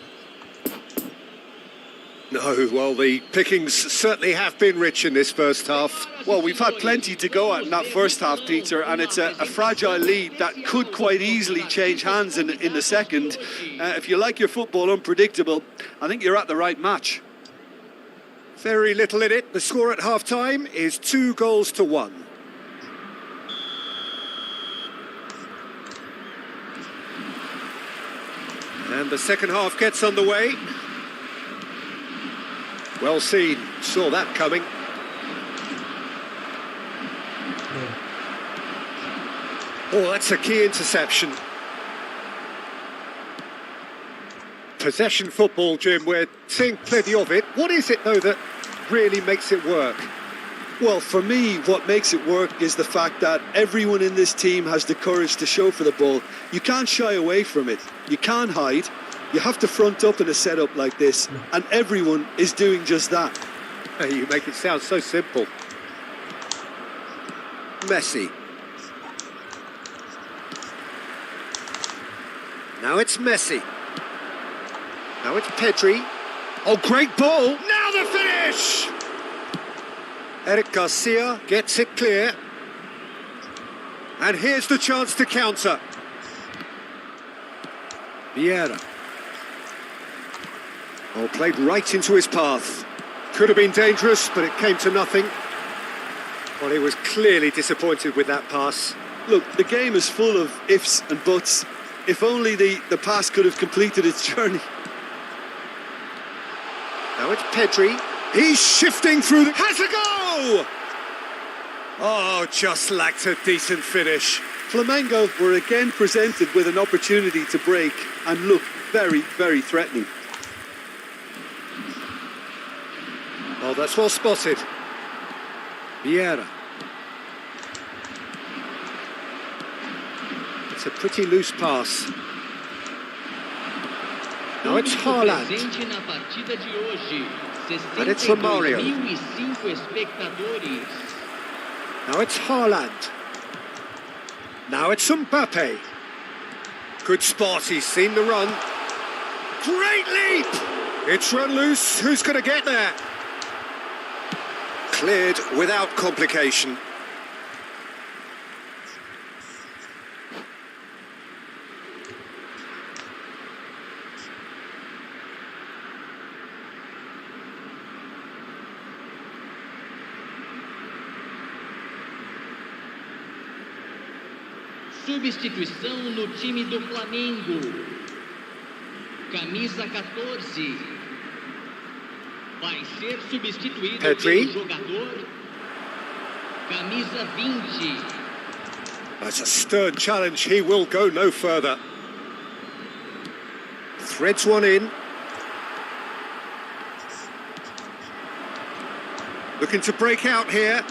No, well, the pickings certainly have been rich in this first half. Well, we've had plenty to go at in that first half, Peter, and it's a fragile lead that could quite easily change hands in the second. If you like your football unpredictable, I think you're at the right match. Very little in it. The score at half-time is 2-1. And the second half gets underway. Well seen, saw that coming. Oh, that's a key interception. Possession football, Jim, we're seeing plenty of it. What is it, though, that really makes it work? Well, for me, what makes it work is the fact that everyone in this team has the courage to show for the ball. You can't shy away from it. You can't hide. You have to front up in a setup like this, and everyone is doing just that. Hey, you make it sound so simple. Messi. Now it's Messi. Now it's Pedri. Oh, great ball. Now the finish! Eric Garcia gets it clear. And here's the chance to counter. Vieira. Oh, played right into his path. Could have been dangerous, but it came to nothing. Well, he was clearly disappointed with that pass. Look, the game is full of ifs and buts. If only the pass could have completed its journey. Now it's Pedri. He's shifting through the... Has a go! Oh, just lacked a decent finish. Flamengo were again presented with an opportunity to break and look very, very threatening. Oh, that's well spotted. Vieira. It's a pretty loose pass. Now it's Haaland. presente na partida de hoje. And it's Romario. 62.005 espectadores. Now it's Haaland. Now it's Mbappe. Good spot, he's seen the run. Great leap! It's run loose, who's going to get there? Cleared without complication. Substituição no time do Flamengo. Camisa 14. Vai ser substituído Pedri. pelo jogador. Camisa 20. That's a stern challenge, he will go no further. Threads one in. Looking to break out here.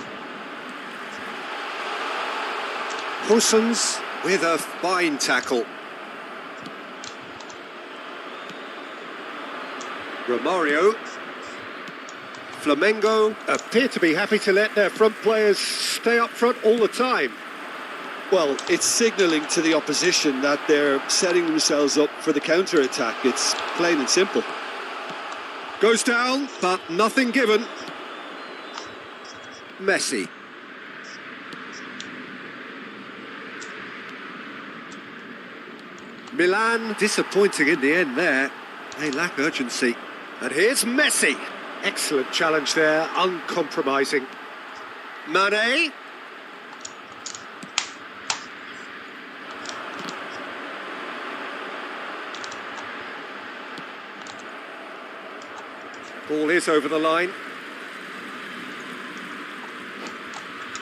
Hussens with a fine tackle. Romario. Flamengo appear to be happy to let their front players stay up front all the time. Well, it's signalling to the opposition that they're setting themselves up for the counter-attack. It's plain and simple. Goes down, but nothing given. Messi. Milan disappointing in the end there. They lack urgency. And here's Messi. Excellent challenge there, uncompromising. Mane. Ball is over the line.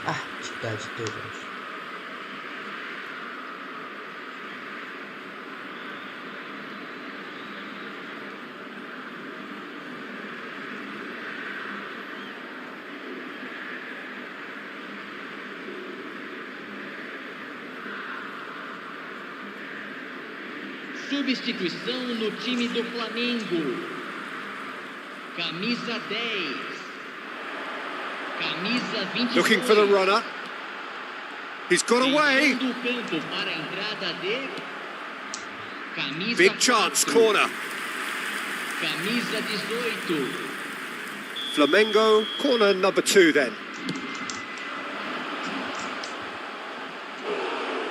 Ah, cidade toda. Substituição no time do Flamengo. Camisa 10. Camisa 22. Looking for the runner. He's got away. Fechando o campo para a entrada de Camisa Big chance, 4. corner. Camisa 18. Flamengo, corner number 2 then.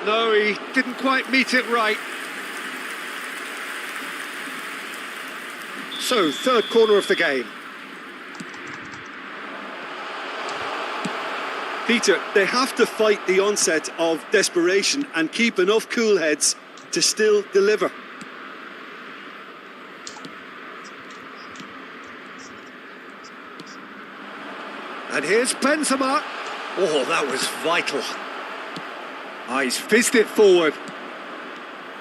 No, he didn't quite meet it right. So, third corner of the game. Peter, they have to fight the onset of desperation and keep enough cool heads to still deliver. And here's Benzema. Oh, that was vital. Ah, he's fizzed it forward.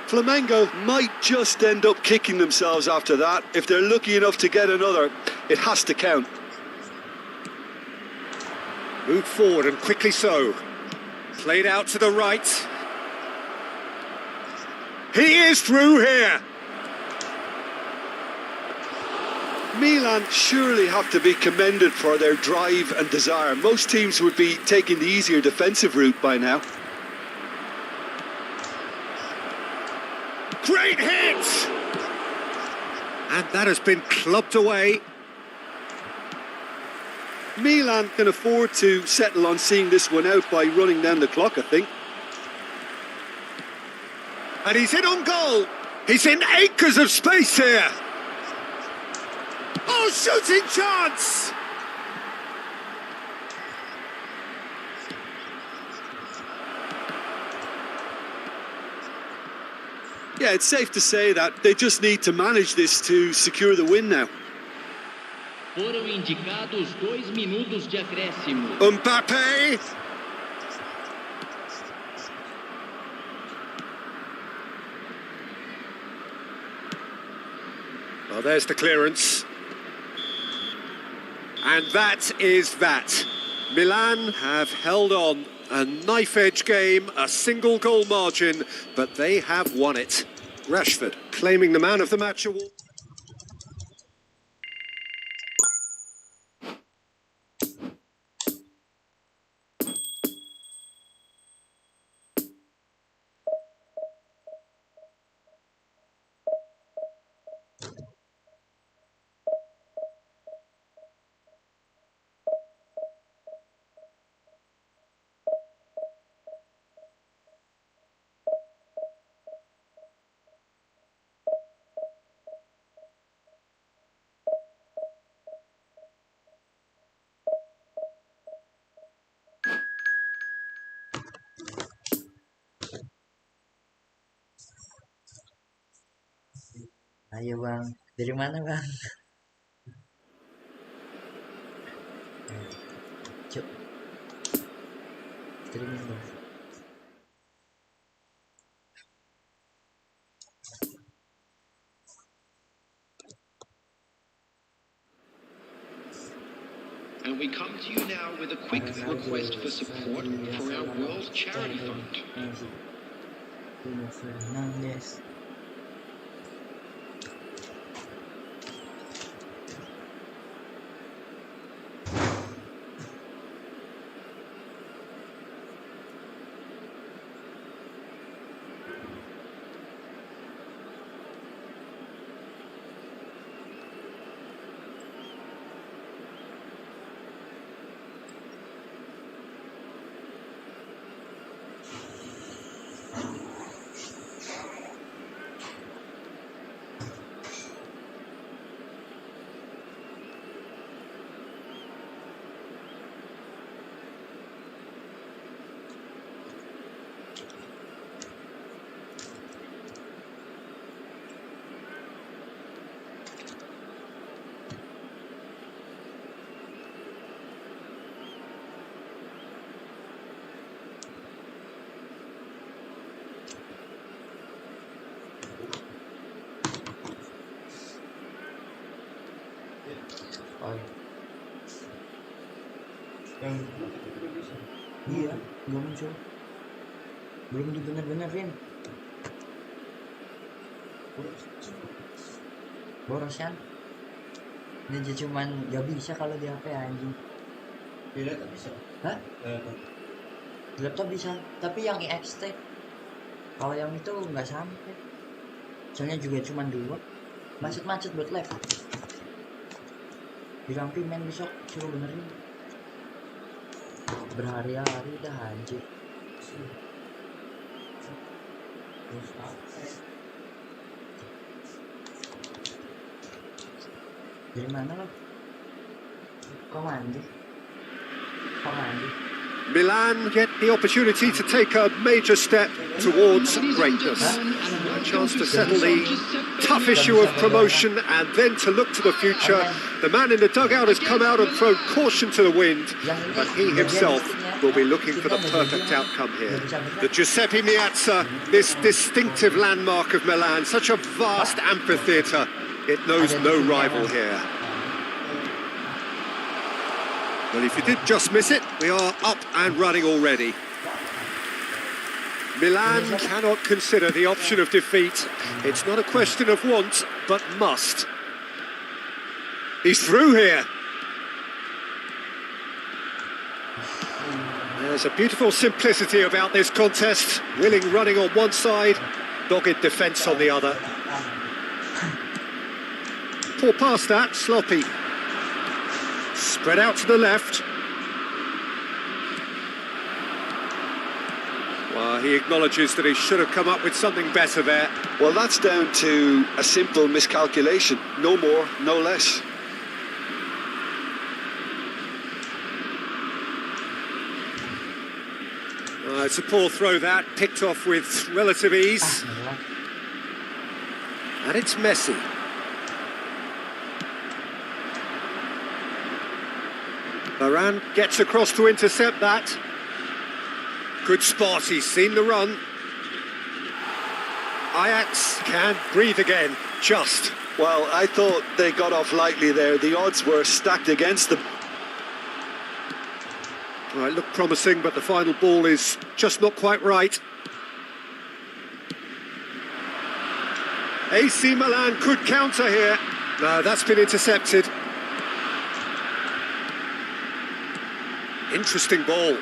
Flamengo might just end up kicking themselves after that. If they're lucky enough to get another, it has to count. Moved forward and quickly so. Played out to the right. He is through here. Milan surely have to be commended for their drive and desire. Most teams would be taking the easier defensive route by now. Great hit! And that has been clubbed away. Milan can afford to settle on seeing this one out by running down the clock, I think. And he's in on goal. He's in acres of space here. Oh, shooting chance! Yeah, it's safe to say that they just need to manage this to secure the win now. Foram indicados 2 minutos de acréscimo. Mbappe. Well, there's the clearance. And that is that. Milan have held on. A knife-edge game, a single goal margin, but they have won it. Rashford claiming the man of the match award. Ayo bang, dari mana bang? Cuk, streaming bang. And we come to you now with a quick request for support for our World Charity Fund. Bruno Fernandes. Oh, yang iya belum muncul, belum dibener-benerin. Borosan ini aja cuman gak bisa kalau di HP anjing. Di laptop bisa? Hah? Di laptop bisa, tapi yang extract. Kalau yang itu nggak sampai. Soalnya juga cuman 2. Macet-macet buat live. Bilang pimen besok suruh benerin. Berhari-hari dah anjir. Dari mana lo? Kok mandi? Milan get the opportunity to take a major step towards greatness. A chance to settle the tough issue of promotion and then to look to the future. The man in the dugout has come out and thrown caution to the wind, but he himself will be looking for the perfect outcome here. The Giuseppe Meazza, this distinctive landmark of Milan, such a vast amphitheatre, it knows no rival here. Well, if you did just miss it, we are up and running already. Milan cannot consider the option of defeat. It's not a question of want, but must. He's through here. There's a beautiful simplicity about this contest. Willing running on one side, dogged defence on the other. Poor pass that, sloppy. Spread out to the left. Well, he acknowledges that he should have come up with something better there. Well, that's down to a simple miscalculation. No more, no less. It's a poor throw that, picked off with relative ease. And it's Messi. Varane gets across to intercept that. Good spot, he's seen the run. Ajax can breathe again, just. Well, I thought they got off lightly there. The odds were stacked against them. Well, it looked promising, but the final ball is just not quite right. AC Milan could counter here. No, that's been intercepted. Interesting ball.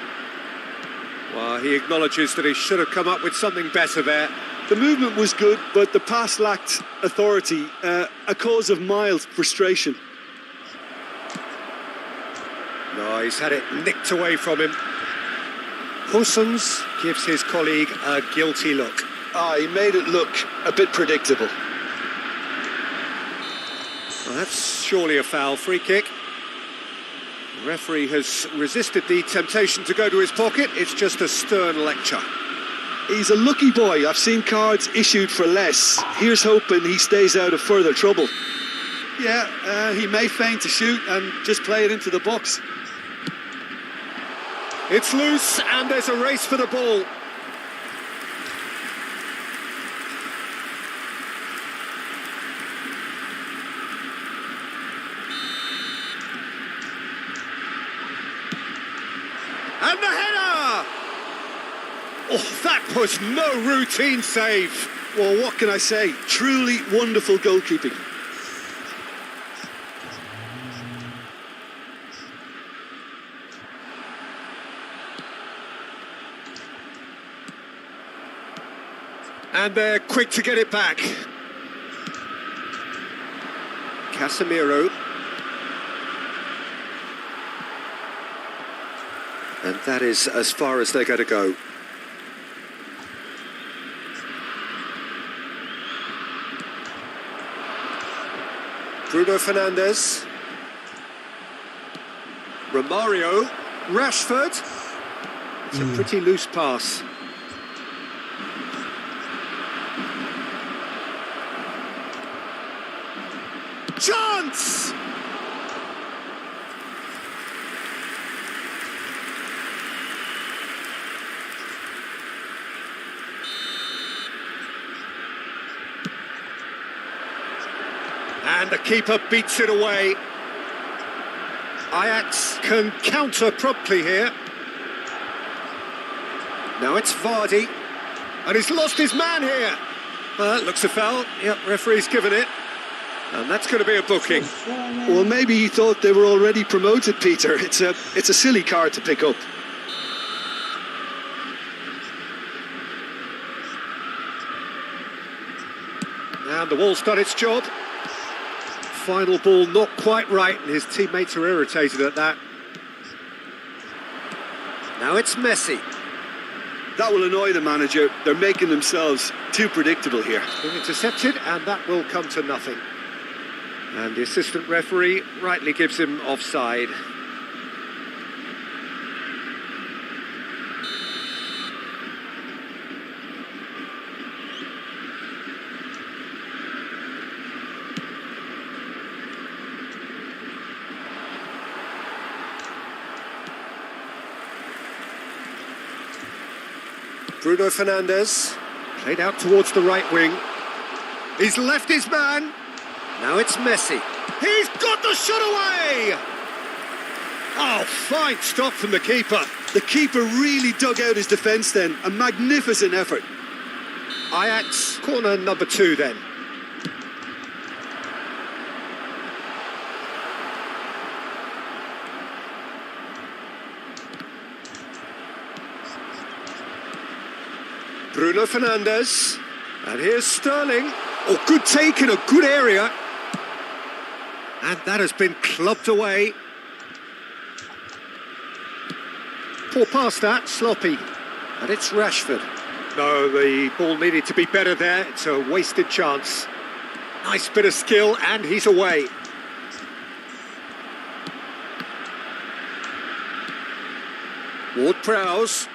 Well, he acknowledges that he should have come up with something better there. The movement was good, but the pass lacked authority, a cause of mild frustration. No, he's had it nicked away from him. Hussons gives his colleague a guilty look. He made it look a bit predictable. Well, that's surely a foul. Free kick. The referee has resisted the temptation to go to his pocket. It's just a stern lecture. He's a lucky boy. I've seen cards issued for less. Here's hoping he stays out of further trouble. Yeah, he may feign to shoot and just play it into the box. It's loose and there's a race for the ball. And the header! Oh, that was no routine save. Well, what can I say? Truly wonderful goalkeeping. And they're quick to get it back. Casemiro. And that is as far as they're going to go. Bruno Fernandes. Romario. Rashford. It's a pretty loose pass. Chance! And the keeper beats it away. Ajax can counter promptly here. Now it's Vardy. And he's lost his man here. Looks a foul. Yep, referee's given it. And that's going to be a booking. Well, maybe he thought they were already promoted, Peter. It's a silly card to pick up. And the wall's done its job. Final ball not quite right, and his teammates are irritated at that. Now it's Messi. That will annoy the manager. They're making themselves too predictable here. Being intercepted, and that will come to nothing. And the assistant referee rightly gives him offside. Bruno Fernandes, played out towards the right wing. He's left his man. Now it's Messi. He's got the shot away! Oh, fine stop from the keeper. The keeper really dug out his defence then. A magnificent effort. Ajax, corner number 2 then. Bruno Fernandes. And here's Sterling. Oh, good take in a good area. And that has been clubbed away. Poor pass that, sloppy. And it's Rashford. No, the ball needed to be better there. It's a wasted chance. Nice bit of skill, and he's away. Ward-Prowse.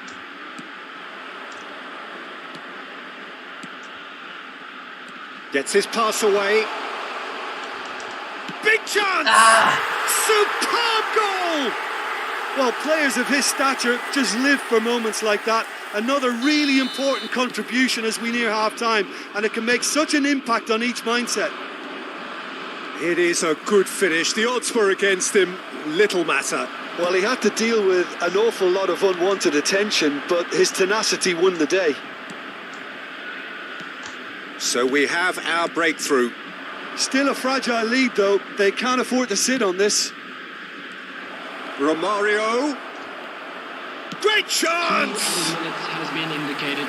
Gets his pass away. Big chance! Superb goal! Well, players of his stature just live for moments like that. Another really important contribution as we near half-time, and it can make such an impact on each mindset. It is a good finish. The odds were against him. Little matter. Well, he had to deal with an awful lot of unwanted attention, but his tenacity won the day. So we have our breakthrough. Still a fragile lead, though. They can't afford to sit on this. Romario. Great chance! Minutes has been indicated.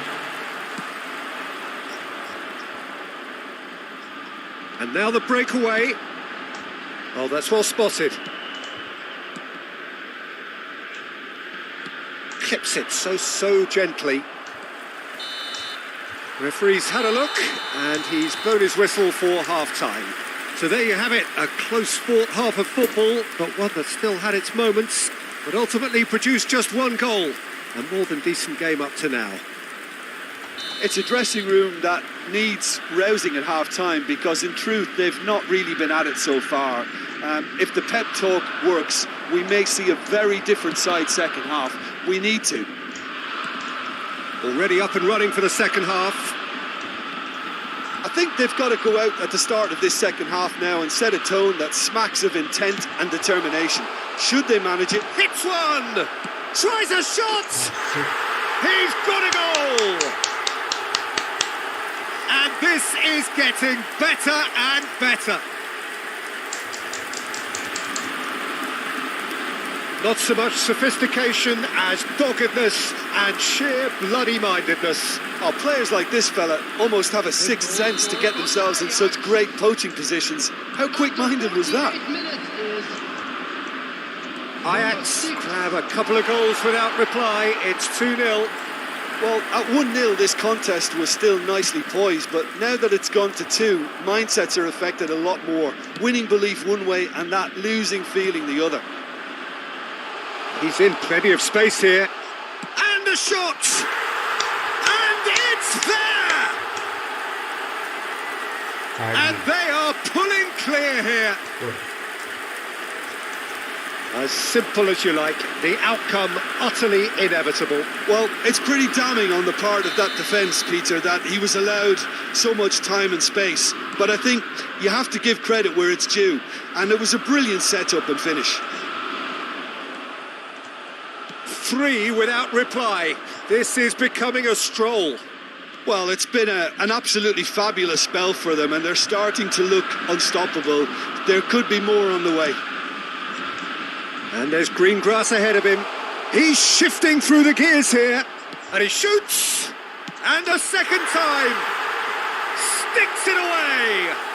And now the breakaway. Oh, that's well spotted. Clips it so gently. Referee's had a look, and he's blown his whistle for half-time. So there you have it, a close-fought half of football, but one that still had its moments, but ultimately produced just one goal. A more than decent game up to now. it's a dressing room that needs rousing at half-time, because in truth they've not really been at it so far. If the pep talk works, we may see a very different side second half. We need to. Already up and running for the second half. I think they've got to go out at the start of this second half now and set a tone that smacks of intent and determination. Should they manage it? Hits one! Tries a shot! He's got a goal! And this is getting better and better. Not so much sophistication as doggedness and sheer bloody-mindedness. Oh, players like this fella almost have a sixth sense to get themselves in such great poaching positions. How quick-minded was that? Ajax have a couple of goals without reply. It's 2-0. Well, at 1-0 this contest was still nicely poised, but now that it's gone to 2, mindsets are affected a lot more. Winning belief one way and that losing feeling the other. He's in plenty of space here. And a shot! And it's there! And they are pulling clear here. As simple as you like, the outcome utterly inevitable. Well, it's pretty damning on the part of that defence, Peter, that he was allowed so much time and space. But I think you have to give credit where it's due. And it was a brilliant set-up and finish. 3 without reply. This is becoming a stroll. Well, it's been an absolutely fabulous spell for them, and they're starting to look unstoppable. There could be more on the way. And there's green grass ahead of him. He's shifting through the gears here. And he shoots. And a second time. Sticks it away.